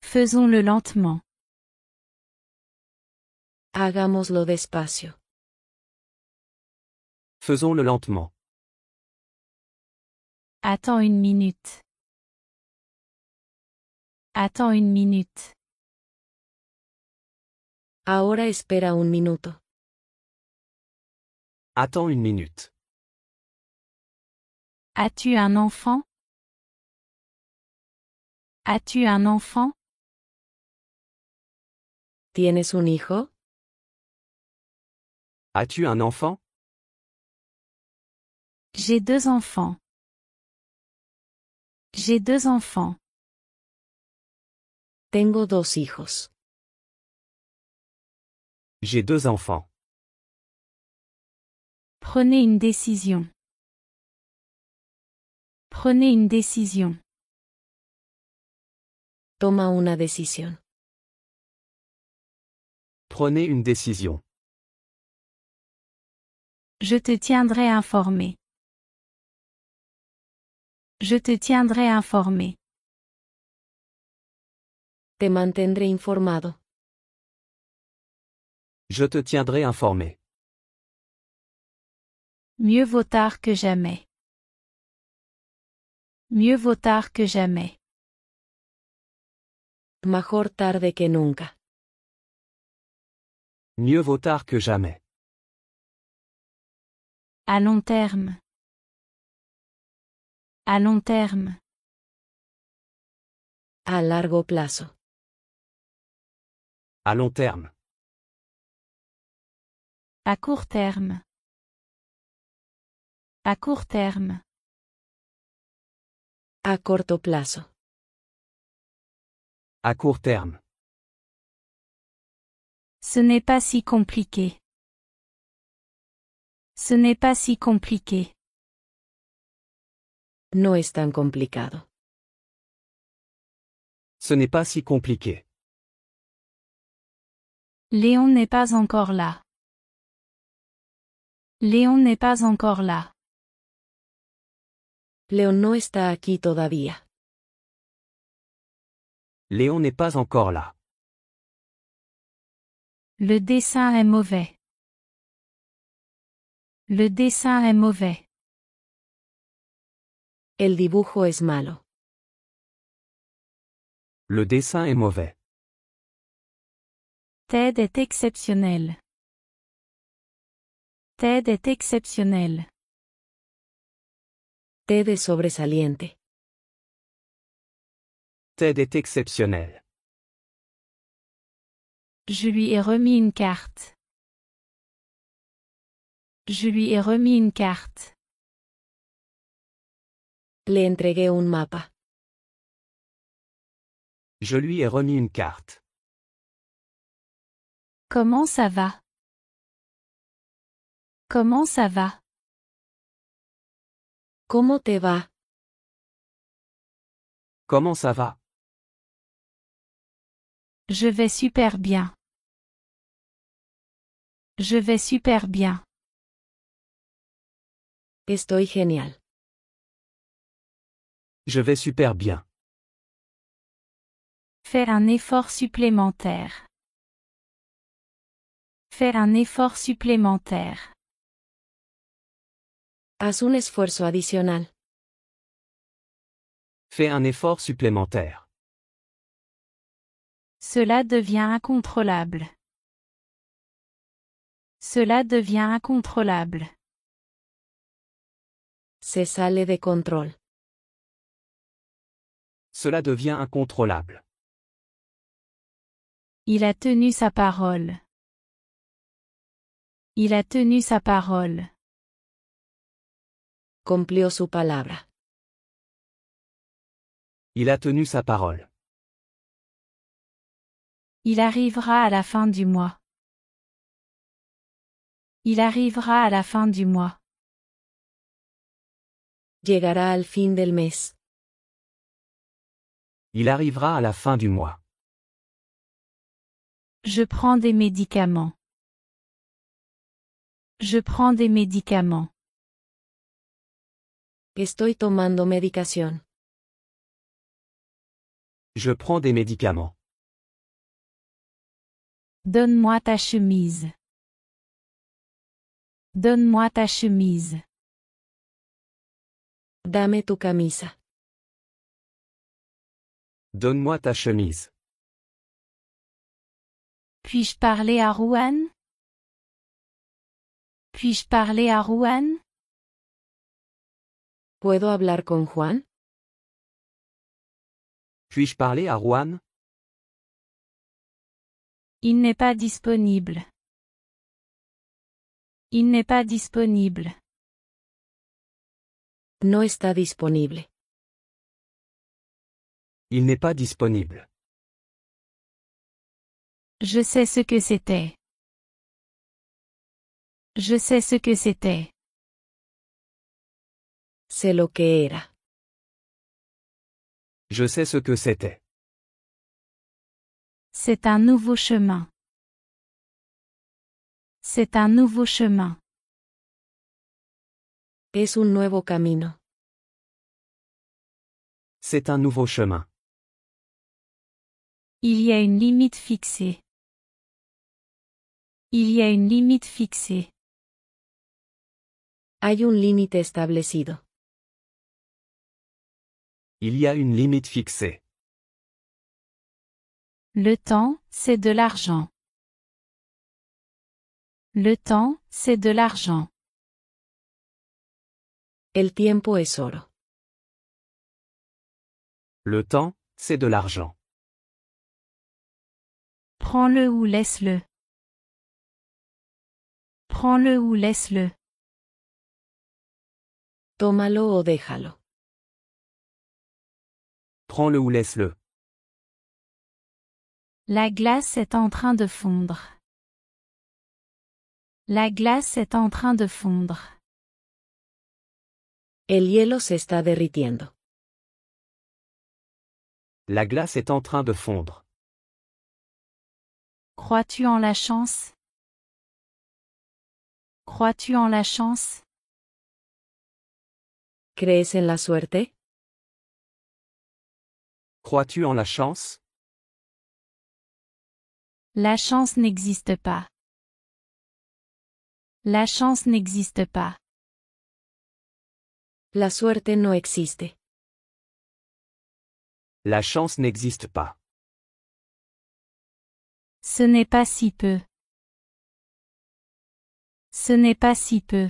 Faisons-le lentement. Hagámoslo despacio. Faisons-le lentement. Attends une minute. Attends une minute. Ahora espera un minuto. Attends une minute. As-tu un enfant? As-tu un enfant? ¿Tienes un hijo? As-tu un enfant? J'ai 2 enfants. J'ai 2 enfants. Tengo 2 hijos. J'ai 2 enfants. Prenez une décision. Prenez une décision. Toma una decisión. Prenez une décision. Je te tiendrai informé. Je te tiendrai informé. Te mantendré informado. Je te tiendrai informé. Mieux vaut tard que jamais. Mieux vaut tard que jamais. Mejor tarde que nunca. Mieux vaut tard que jamais. À long terme. À long terme. A largo plazo. À long terme. À court terme. À court terme. A corto plazo. À court terme. Ce n'est pas si compliqué. Ce n'est pas si compliqué. No es tan complicado. Ce n'est pas si compliqué. Léon n'est pas encore là. Léon n'est pas encore là. León no está aquí todavía. Léon n'est pas encore là. Le dessin est mauvais. Le dessin est mauvais. El dibujo es malo. Le dessin est mauvais. Ted est exceptionnel. Ted est exceptionnel. Ted es sobresaliente. Ted est exceptionnel. Je lui ai remis une carte. Je lui ai remis une carte. Le entregué un mapa. Je lui ai remis une carte. Comment ça va? Comment ça va? ¿Cómo te va? Comment ça va? Je vais super bien. Je vais super bien. Estoy genial. Je vais super bien. Faire un effort supplémentaire. Faire un effort supplémentaire. Haz un esfuerzo adicional. Fais un effort supplémentaire. Cela devient incontrôlable. Cela devient incontrôlable. Se sale de control. Cela devient incontrôlable. Il a tenu sa parole. Il a tenu sa parole. Cumplió su palabra. Il a tenu sa parole. Il arrivera à la fin du mois. Il arrivera à la fin du mois. Llegará al fin del mes. Il arrivera à la fin du mois. Je prends des médicaments. Je prends des médicaments. Estoy tomando medicación. Je prends des médicaments. Donne-moi ta chemise. Donne-moi ta chemise. Dame tu camisa. Donne-moi ta chemise. Puis-je parler à Rouen? Puis-je parler à Rouen? ¿Puedo hablar con Juan? Puis-je parler à Juan? Il n'est pas disponible. Il n'est pas disponible. No está disponible. Il n'est pas disponible. Je sais ce que c'était. Je sais ce que c'était. Sé lo que era. Je sais ce que c'était. C'est un nouveau chemin. C'est un nouveau chemin. Es un nuevo camino. C'est un nouveau chemin. Il y a une limite fixée. Il y a une limite fixée. Hay un límite establecido. Il y a une limite fixée. Le temps, c'est de l'argent. Le temps, c'est de l'argent. El tiempo es oro. Le temps, c'est de l'argent. Prends-le ou laisse-le. Prends-le ou laisse-le. Tómalo o déjalo. Prends-le ou laisse-le. La glace est en train de fondre. La glace est en train de fondre. El hielo se está derritiendo. La glace est en train de fondre. Crois-tu en la chance? Crois-tu en la chance? ¿Crees en la suerte? Crois-tu en la chance? La chance n'existe pas. La chance n'existe pas. La suerte no existe. La chance n'existe pas. Ce n'est pas si peu. Ce n'est pas si peu.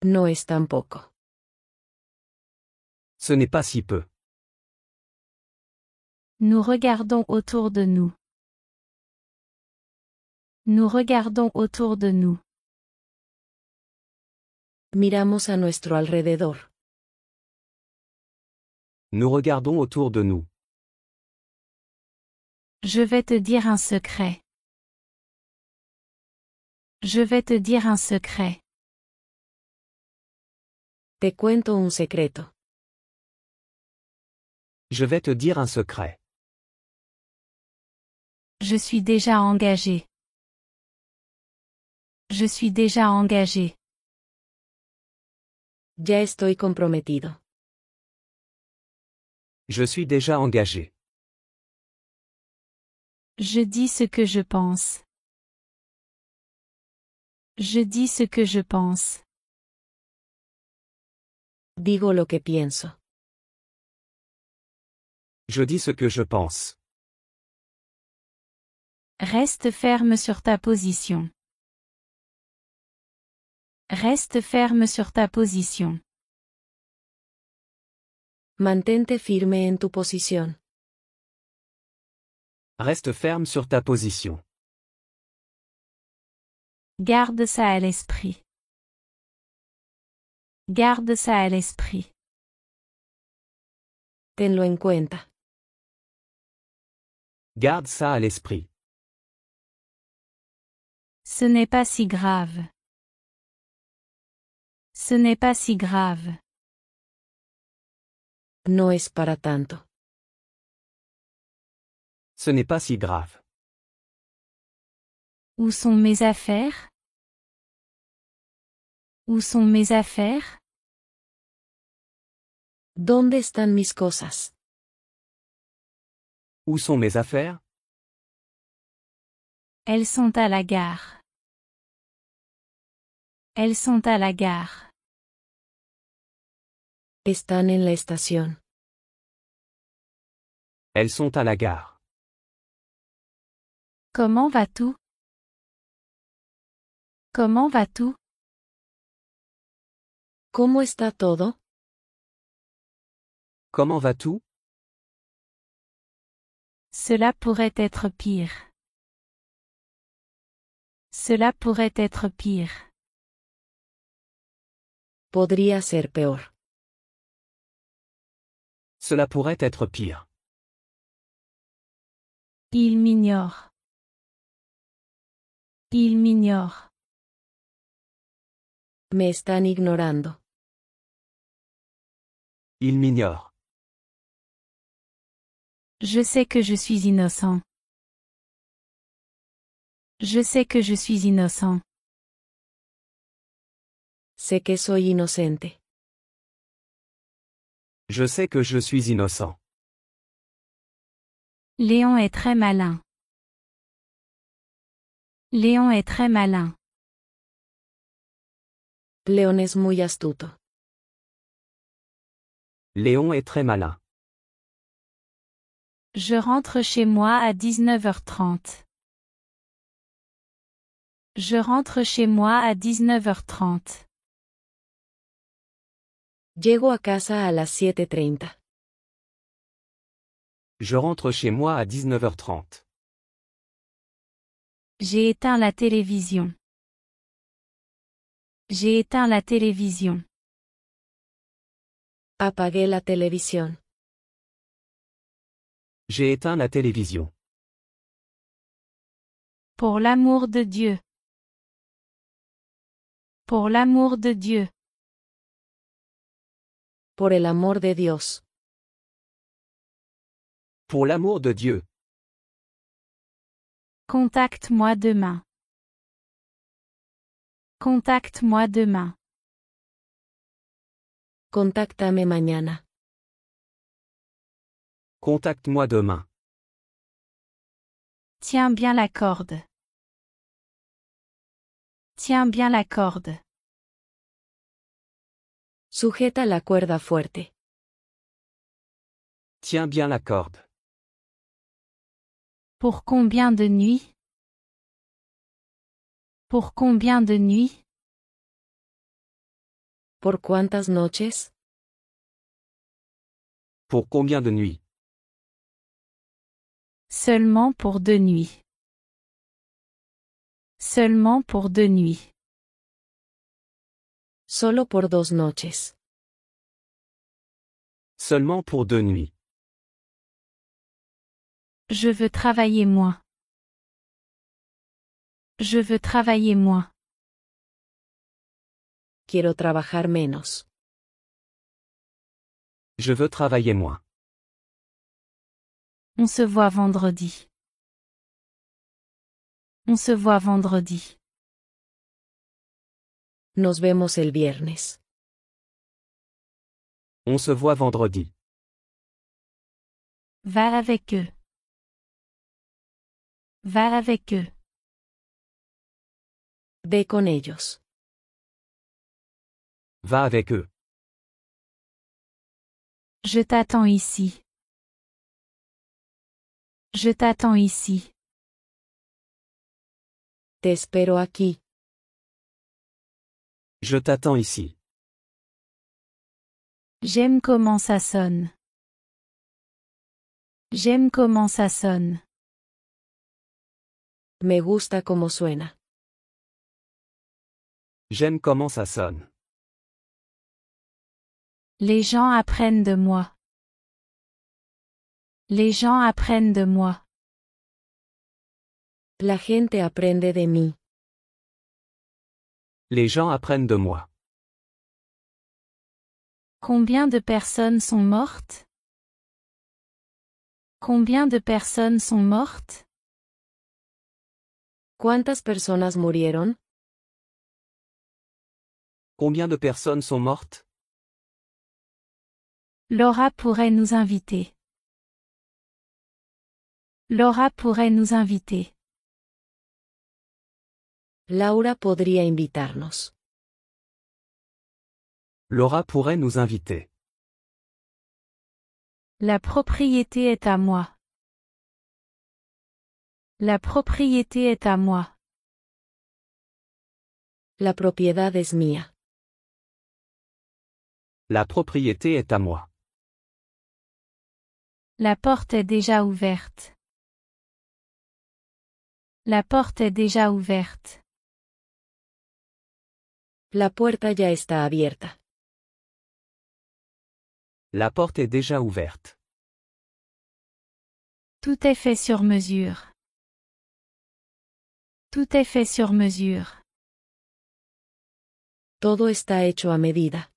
No es tan poco. Ce n'est pas si peu. Nous regardons autour de nous. Nous regardons autour de nous. Miramos a nuestro alrededor. Nous regardons autour de nous. Je vais te dire un secret. Je vais te dire un secret. Te cuento un secreto. Je vais te dire un secret. Je suis déjà engagé. Je suis déjà engagé. Ya estoy comprometido. Je suis déjà engagé. Je dis ce que je pense. Je dis ce que je pense. Digo lo que pienso. Je dis ce que je pense. Reste ferme sur ta position. Reste ferme sur ta position. Mantente firme en tu posición. Reste ferme sur ta position. Garde ça à l'esprit. Garde ça à l'esprit. Tenlo en cuenta. Garde ça à l'esprit. Ce n'est pas si grave. Ce n'est pas si grave. No es para tanto. Ce n'est pas si grave. Où sont mes affaires? Où sont mes affaires? ¿Dónde están mis cosas? Où sont mes affaires? Elles sont à la gare. Elles sont à la gare. Están en la estación. Elles sont à la gare. Comment vas-tu? Comment vas-tu? ¿Cómo está todo? Comment vas-tu? Cela pourrait être pire. Cela pourrait être pire. Podría ser peor. Cela pourrait être pire. Il m'ignore. Il m'ignore. Me están ignorando. Il m'ignore. Je sais que je suis innocent. Je sais que je suis innocent. Sé que soy inocente. Je sais que je suis innocent. Léon est très malin. Léon est très malin. León es muy astuto. Léon est très malin. Je rentre chez moi à 19h30. Je rentre chez moi à 19h30. Llego a casa a las 7:30. Je rentre chez moi à 19h30. J'ai éteint la télévision. J'ai éteint la télévision. Apagué la televisión. J'ai éteint la télévision. Pour l'amour de Dieu. Pour l'amour de Dieu. Por el amor de Dios. Pour l'amour de Dieu. Contacte-moi demain. Contacte-moi demain. Contáctame mañana. Contacte-moi demain. Tiens bien la corde. Tiens bien la corde. Sujeta la cuerda fuerte. Tiens bien la corde. Pour combien de nuits? Pour combien de nuits? ¿Por cuántas noches? Pour combien de nuits? Seulement pour 2 nuits. Seulement pour 2 nuits. Solo por 2 noches. Seulement pour 2 nuits. Je veux travailler moins. Je veux travailler moins. Quiero trabajar menos. Je veux travailler moins. On se voit vendredi. On se voit vendredi. Nos vemos el viernes. On se voit vendredi. Va avec eux. Va avec eux. Ve con ellos. Va avec eux. Je t'attends ici. Je t'attends ici. Te espero aquí. Je t'attends ici. J'aime comment ça sonne. J'aime comment ça sonne. Me gusta cómo suena. J'aime comment ça sonne. Les gens apprennent de moi. Les gens apprennent de moi. La gente aprende de mí. Les gens apprennent de moi. Combien de personnes sont mortes? Combien de personnes sont mortes? ¿Cuántas personas murieron? Combien de personnes sont mortes? Laura pourrait nous inviter. Laura pourrait nous inviter. Laura podría invitarnos. Laura pourrait nous inviter. La propriété est à moi. La propriété est à moi. La propiedad es mía. La propriété est à moi. La porte est déjà ouverte. La porte est déjà ouverte. La puerta ya está abierta. La porte est déjà ouverte. Tout est fait sur mesure. Tout est fait sur mesure. Todo está hecho a medida.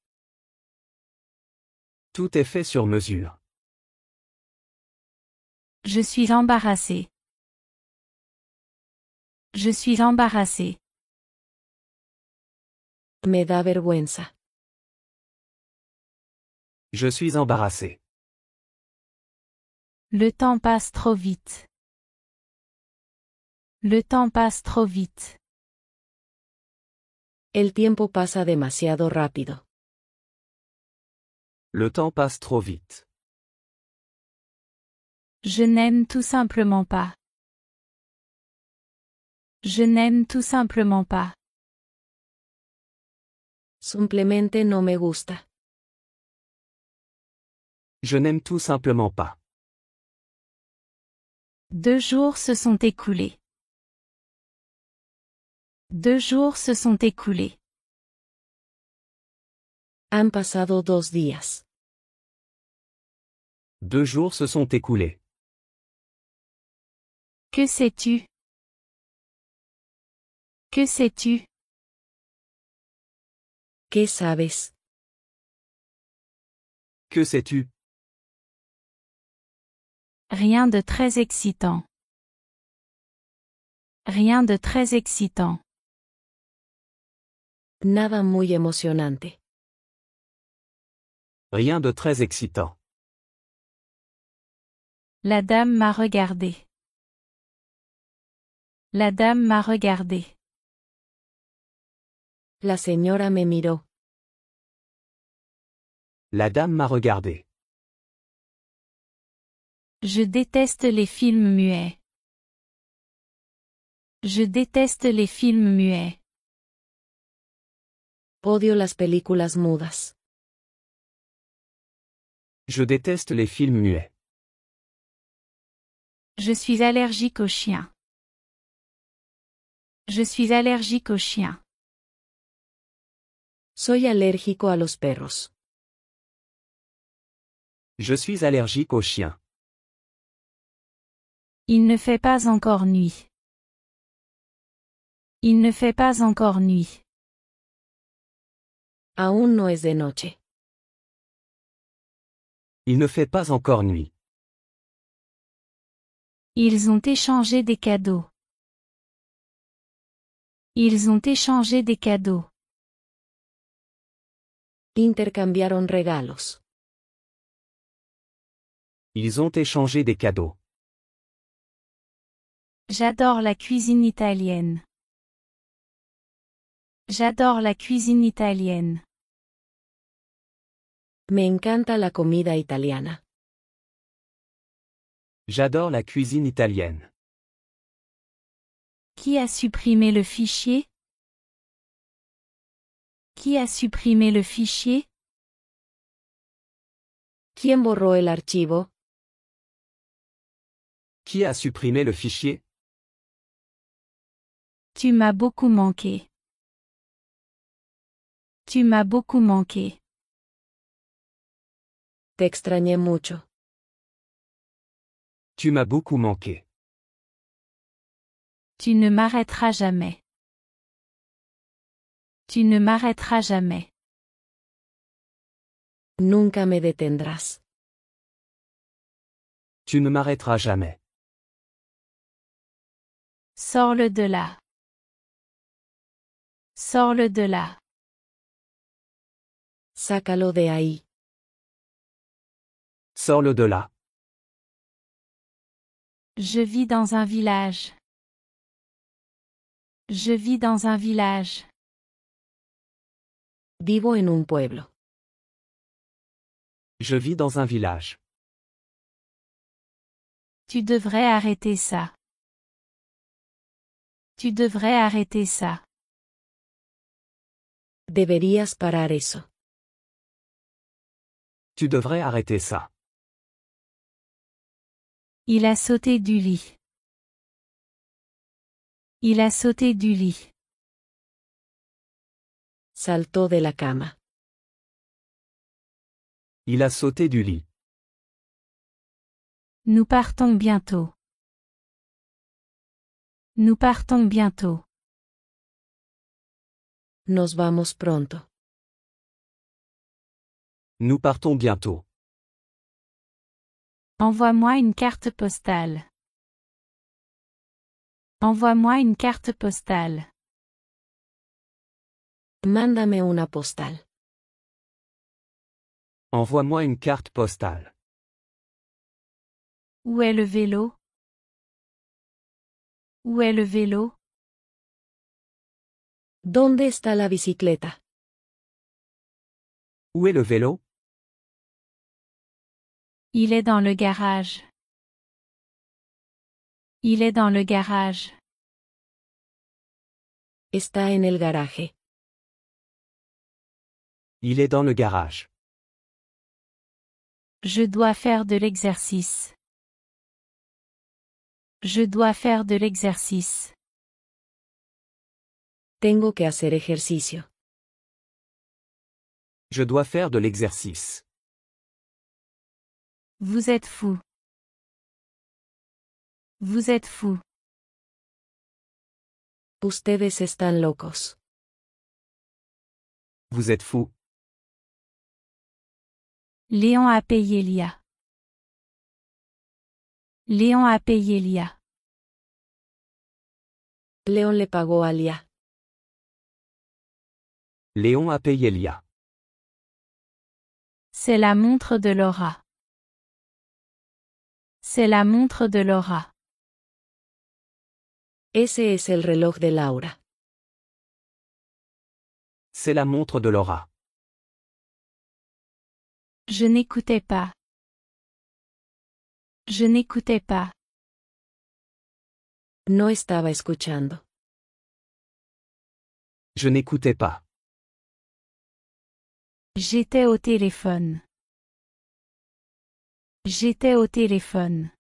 Tout est fait sur mesure. Je suis embarrassée. Je suis embarrassée. Me da vergüenza. Je suis embarrassé. Le temps passe trop vite. Le temps passe trop vite. El tiempo pasa demasiado rápido. Le temps passe trop vite. Je n'aime tout simplement pas. Je n'aime tout simplement pas. Simplemente no me gusta. Je n'aime tout simplement pas. 2 jours se sont écoulés. 2 jours se sont écoulés. Han pasado 2 días. 2 jours se sont écoulés. Que sais-tu? Que sais-tu? ¿Qué sabes? Que sais-tu? Rien de très excitant. Rien de très excitant. Nada muy emocionante. Rien de très excitant. La dame m'a regardé. La dame m'a regardé. La señora me miró. La dame m'a regardé. Je déteste les films muets. Je déteste les films muets. Odio las películas mudas. Je déteste les films muets. Je suis allergique aux chiens. Je suis allergique aux chiens. Soy alérgico a los perros. Je suis allergique aux chiens. Il ne fait pas encore nuit. Il ne fait pas encore nuit. Aún no es de noche. Il ne fait pas encore nuit. Ils ont échangé des cadeaux. Ils ont échangé des cadeaux. Intercambiaron regalos. Ils ont échangé des cadeaux. J'adore la cuisine italienne. J'adore la cuisine italienne. Me encanta la comida italiana. J'adore la cuisine italienne. Qui a supprimé le fichier? Qui a supprimé le fichier? ¿Quién borró el archivo? Qui a supprimé le fichier? Tu m'as beaucoup manqué. Tu m'as beaucoup manqué. Te extrañé mucho. Tu m'as beaucoup manqué. Tu ne m'arrêteras jamais. Tu ne m'arrêteras jamais. Nunca me detendrás. Tu ne m'arrêteras jamais. Sors-le de là. Sors-le de là. Sácalo de ahí. Sors-le de là. Je vis dans un village. Je vis dans un village. Vivo en un pueblo. Je vis dans un village. Tu devrais arrêter ça. Tu devrais arrêter ça. Deberías parar eso. Tu devrais arrêter ça. Il a sauté du lit. Il a sauté du lit. Saltó de la cama. Il a sauté du lit. Nous partons bientôt. Nous partons bientôt. Nos vamos pronto. Nous partons bientôt. Envoie-moi une carte postale. Envoie-moi une carte postale. Mándame una postal. Envoie-moi une carte postale. Où est le vélo? Où est le vélo? ¿Dónde está la bicicleta? Où est le vélo? Il est dans le garage. Il est dans le garage. Está en el garaje. Il est dans le garage. Je dois faire de l'exercice. Je dois faire de l'exercice. Tengo que hacer ejercicio. Je dois faire de l'exercice. Vous êtes fou. Vous êtes fou. Ustedes están locos. Vous êtes fou. Léon a payé Lia. Léon a payé Lia. León le pagó a Lia. Léon a payé Lia. C'est la montre de Laura. C'est la montre de Laura. Ese es el reloj de Laura. C'est la montre de Laura. Je n'écoutais pas. Je n'écoutais pas. No estaba escuchando. Je n'écoutais pas. J'étais au téléphone. J'étais au téléphone.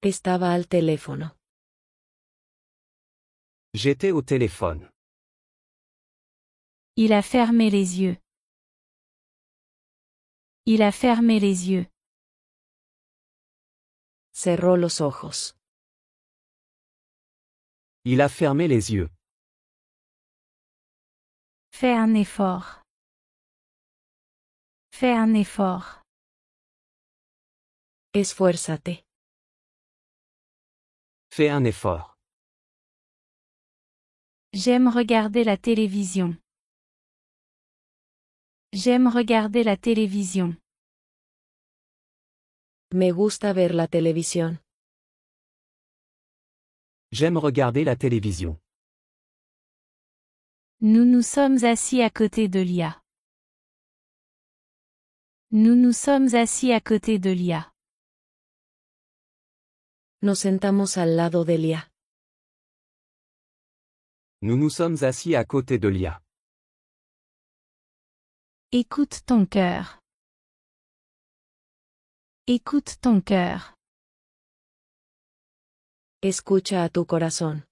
Estaba al teléfono. J'étais au téléphone. Il a fermé les yeux. Il a fermé les yeux. Cerró los ojos. Il a fermé les yeux. Fais un effort. Fais un effort. Esfuérzate. Fais un effort. J'aime regarder la télévision. J'aime regarder la télévision. Me gusta ver la televisión. J'aime regarder la télévision. Nous nous sommes assis à côté de Lia. Nous nous sommes assis à côté de Lia. Nos sentamos al lado de Lia. Nous nous sommes assis à côté de Lia. Écoute ton cœur. Écoute ton cœur. Escucha a tu corazón.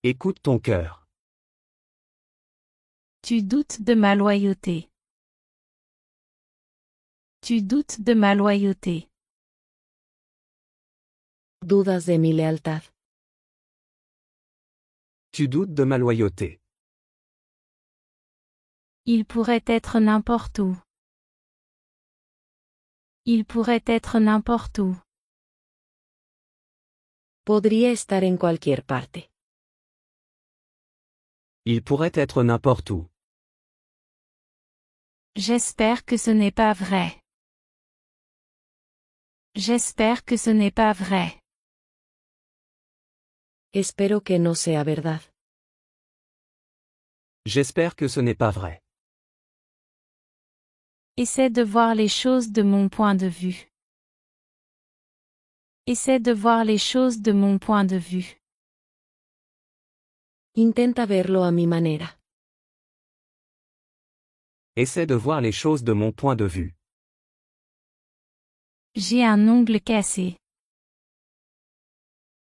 Écoute ton cœur. Tu doutes de ma loyauté. Tu doutes de ma loyauté. Dudas de mi lealtad. Tu doutes de ma loyauté. Il pourrait être n'importe où. Il pourrait être n'importe où. Podría estar en cualquier parte. Il pourrait être n'importe où. J'espère que ce n'est pas vrai. J'espère que ce n'est pas vrai. Espero que no sea verdad. J'espère que ce n'est pas vrai. Essaie de voir les choses de mon point de vue. Essaie de voir les choses de mon point de vue. Intenta verlo a mi manera. Essaie de voir les choses de mon point de vue. J'ai un ongle cassé.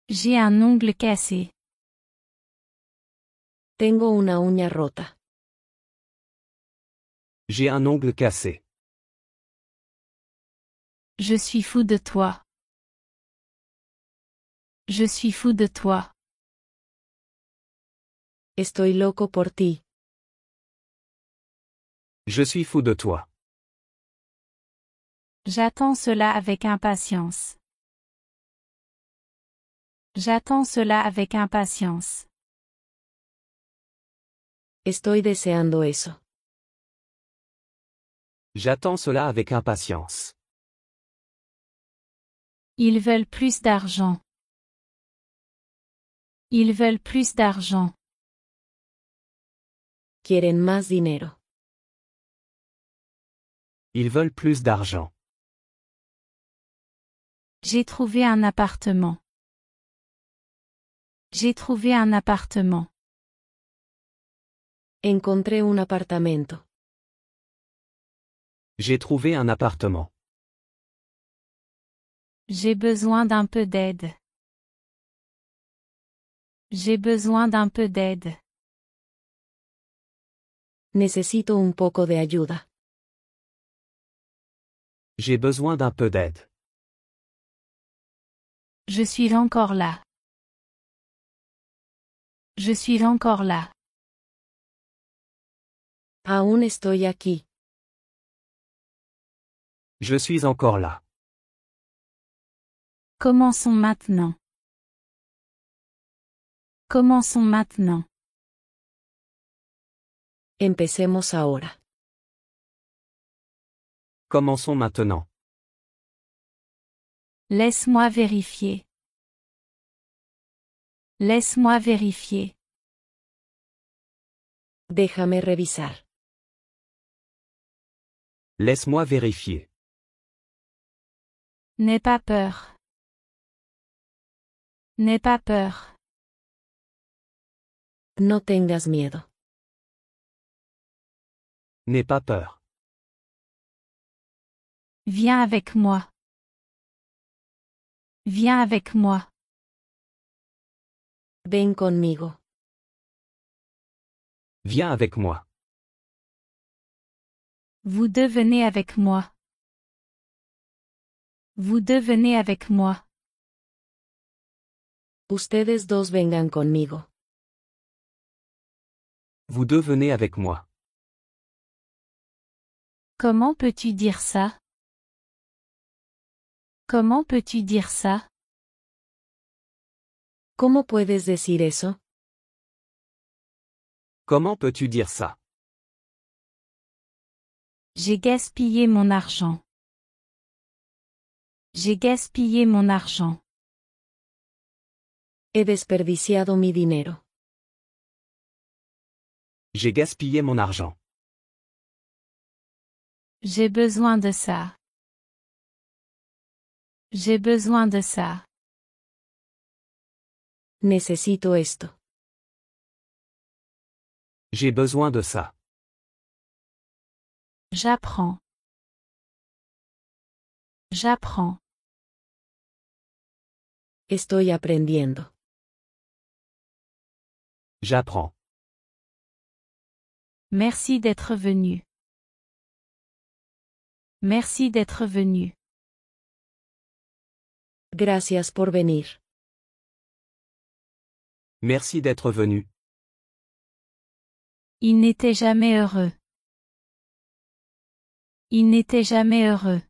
J'ai un ongle cassé. Tengo una uña rota. J'ai un ongle cassé. Je suis fou de toi. Je suis fou de toi. Estoy loco por ti. Je suis fou de toi. J'attends cela avec impatience. J'attends cela avec impatience. Estoy deseando eso. J'attends cela avec impatience. Ils veulent plus d'argent. Ils veulent plus d'argent. Quieren más dinero. Ils veulent plus d'argent. J'ai trouvé un appartement. J'ai trouvé un appartement. Encontré un apartamento. J'ai trouvé un appartement. J'ai besoin d'un peu d'aide. J'ai besoin d'un peu d'aide. Necesito un poco de ayuda. J'ai besoin d'un peu d'aide. Je suis encore là. Je suis encore là. Aún estoy aquí. Je suis encore là. Commençons maintenant. Commençons maintenant. Empecemos ahora. Commençons maintenant. Laisse-moi vérifier. Laisse-moi vérifier. Déjame revisar. Laisse-moi vérifier. N'aie pas peur. N'aie pas peur. No tengas miedo. N'aie pas peur. Viens avec moi. Viens avec moi. Ven conmigo. Viens avec moi. Vous devenez avec moi. Vous devenez avec moi. Ustedes dos vengan conmigo. Vous devenez avec moi. Comment peux-tu dire ça? Comment peux-tu dire ça? ¿Cómo puedes decir eso? Comment peux-tu dire ça? J'ai gaspillé mon argent. J'ai gaspillé mon argent. He desperdiciado mi dinero. J'ai gaspillé mon argent. J'ai besoin de ça. J'ai besoin de ça. Necesito esto. J'ai besoin de ça. J'apprends. J'apprends. Estoy aprendiendo. J'apprends. Merci d'être venu. Merci d'être venu. Gracias por venir. Merci d'être venu. Il n'était jamais heureux. Il n'était jamais heureux.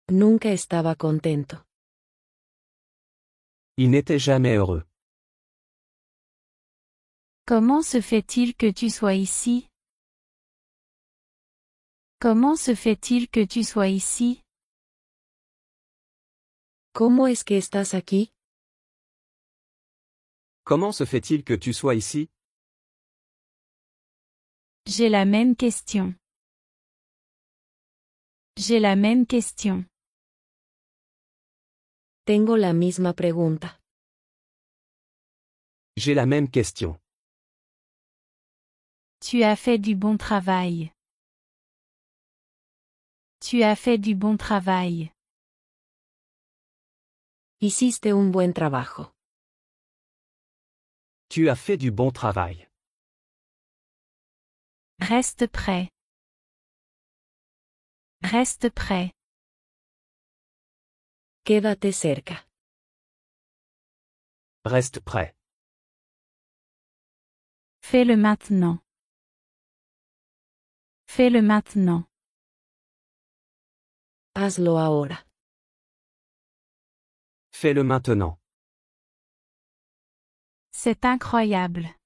Nunca estaba contento. Il n'était jamais heureux. Comment se fait-il que tu sois ici? Comment se fait-il que tu sois ici? ¿Cómo es que estás aquí? Comment se fait-il que tu sois ici? J'ai la même question. J'ai la même question. Tengo la misma pregunta. J'ai la même question. Tu as fait du bon travail. Tu as fait du bon travail. Hiciste un buen trabajo. Tu as fait du bon travail. Reste prêt. Reste prêt. Quédate cerca. Reste prêt. Fais-le maintenant. Fais-le maintenant. Hazlo ahora. Fais-le maintenant. C'est incroyable.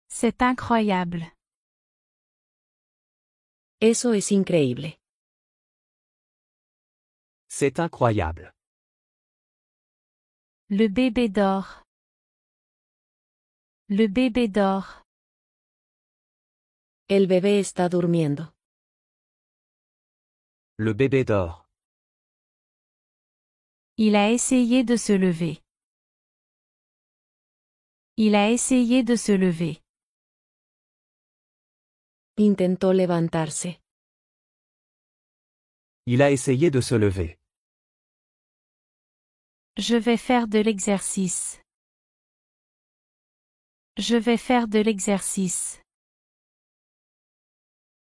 C'est incroyable. Eso es increíble. C'est incroyable. Le bébé dort. Le bébé dort. El bebé está durmiendo. Le bébé dort. Il a essayé de se lever. Il a essayé de se lever. Intentó levantarse. Il a essayé de se lever. Je vais faire de l'exercice. Je vais faire de l'exercice.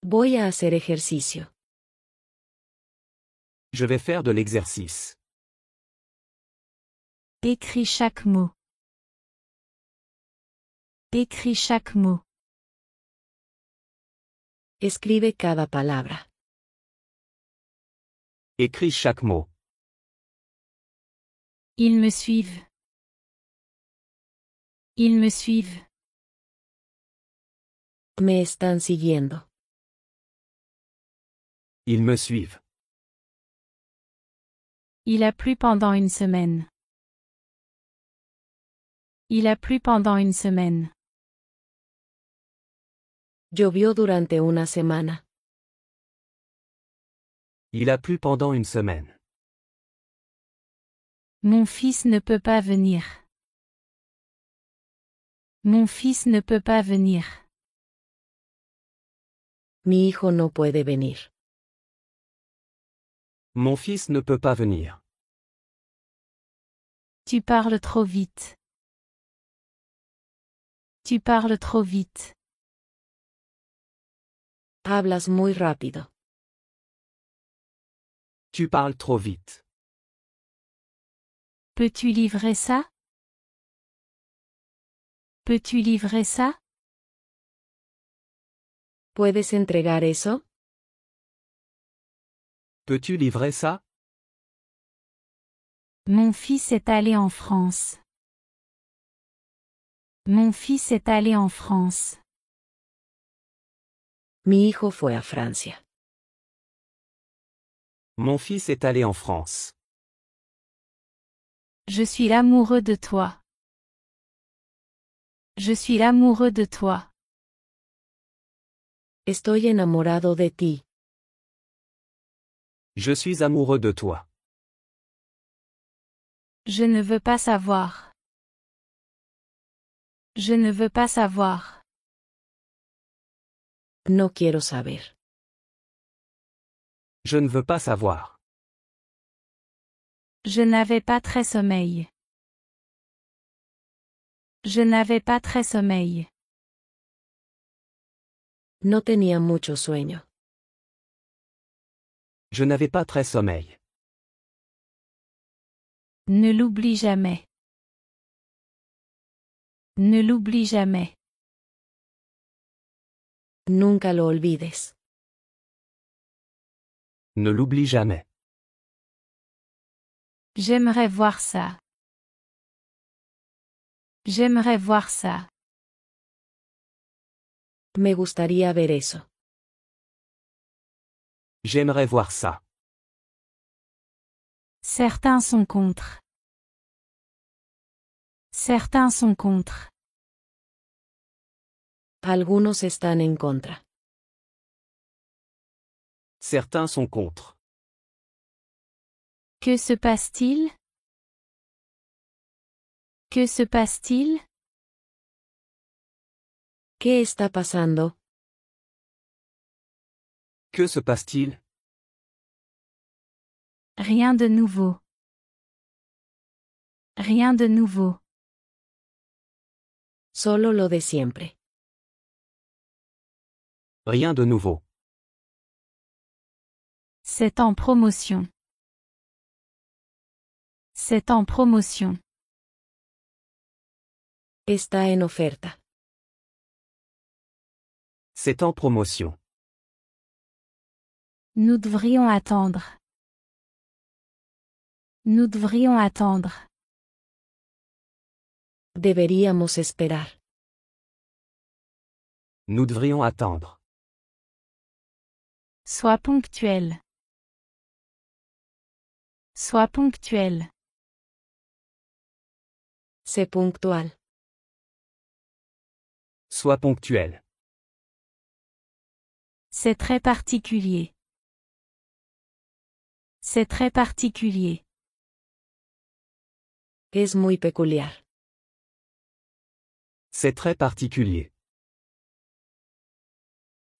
Voy a hacer ejercicio. Je vais faire de l'exercice. Écris chaque mot. Écris chaque mot. Escribe cada palabra. Écris chaque mot. Ils me suivent. Ils me suivent. Me están siguiendo. Ils me suivent. Il a plu pendant une semaine. Il a plu pendant une semaine. Llovió durante una semana. Il a plu pendant une semaine. Mon fils ne peut pas venir. Mon fils ne peut pas venir. Mi hijo no puede venir. Mon fils ne peut pas venir. Tu parles trop vite. Tu parles trop vite. Hablas muy rápido. Tu parles trop vite. Peux-tu livrer ça? Peux-tu livrer ça? ¿Puedes entregar eso? Peux-tu livrer ça? Mon fils est allé en France. Mon fils est allé en France. Mi hijo fue a Francia. Mon fils est allé en France. Je suis l'amoureux de toi. Je suis l'amoureux de toi. Estoy enamorado de ti. Je suis amoureux de toi. Je ne veux pas savoir. Je ne veux pas savoir. No quiero saber. Je ne veux pas savoir. Je n'avais pas très sommeil. Je n'avais pas très sommeil. No tenía mucho sueño. Je n'avais pas très sommeil. Ne l'oublie jamais. Ne l'oublie jamais. Nunca lo olvides. Ne l'oublie jamais. J'aimerais voir ça. J'aimerais voir ça. Me gustaría ver eso. J'aimerais voir ça. Certains sont contre. Certains sont contre. Algunos están en contra. Certains sont contre. Que se passe-t-il? Que se passe-t-il? ¿Qué está pasando? Que se passe-t-il? Rien de nouveau. Rien de nouveau. Solo lo de siempre. Rien de nouveau. C'est en promotion. C'est en promotion. Está en oferta. C'est en promotion. Nous devrions attendre. Nous devrions attendre. Deberíamos esperar. Nous devrions attendre. Sois ponctuel. Sois ponctuel. Sé puntual. Sois ponctuel. C'est très particulier. C'est très particulier. Es muy peculiar. C'est très particulier.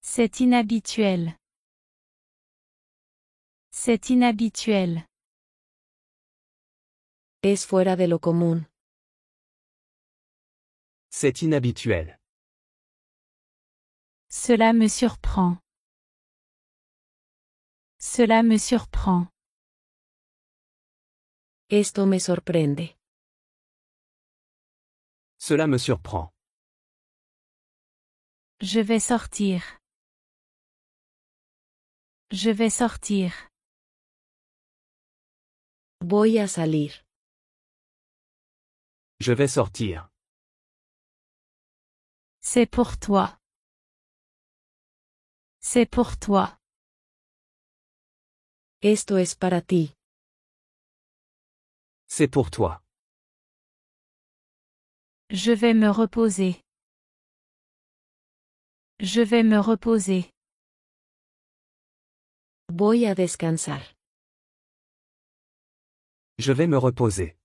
C'est inhabituel. C'est inhabituel. Es fuera de lo común. C'est inhabituel. Cela me surprend. Cela me surprend. Esto me sorprende. Cela me surprend. Je vais sortir. Je vais sortir. Voy a salir. Je vais sortir. C'est pour toi. C'est pour toi. Esto es para ti. C'est pour toi. Je vais me reposer. Je vais me reposer. Voy a descansar. Je vais me reposer.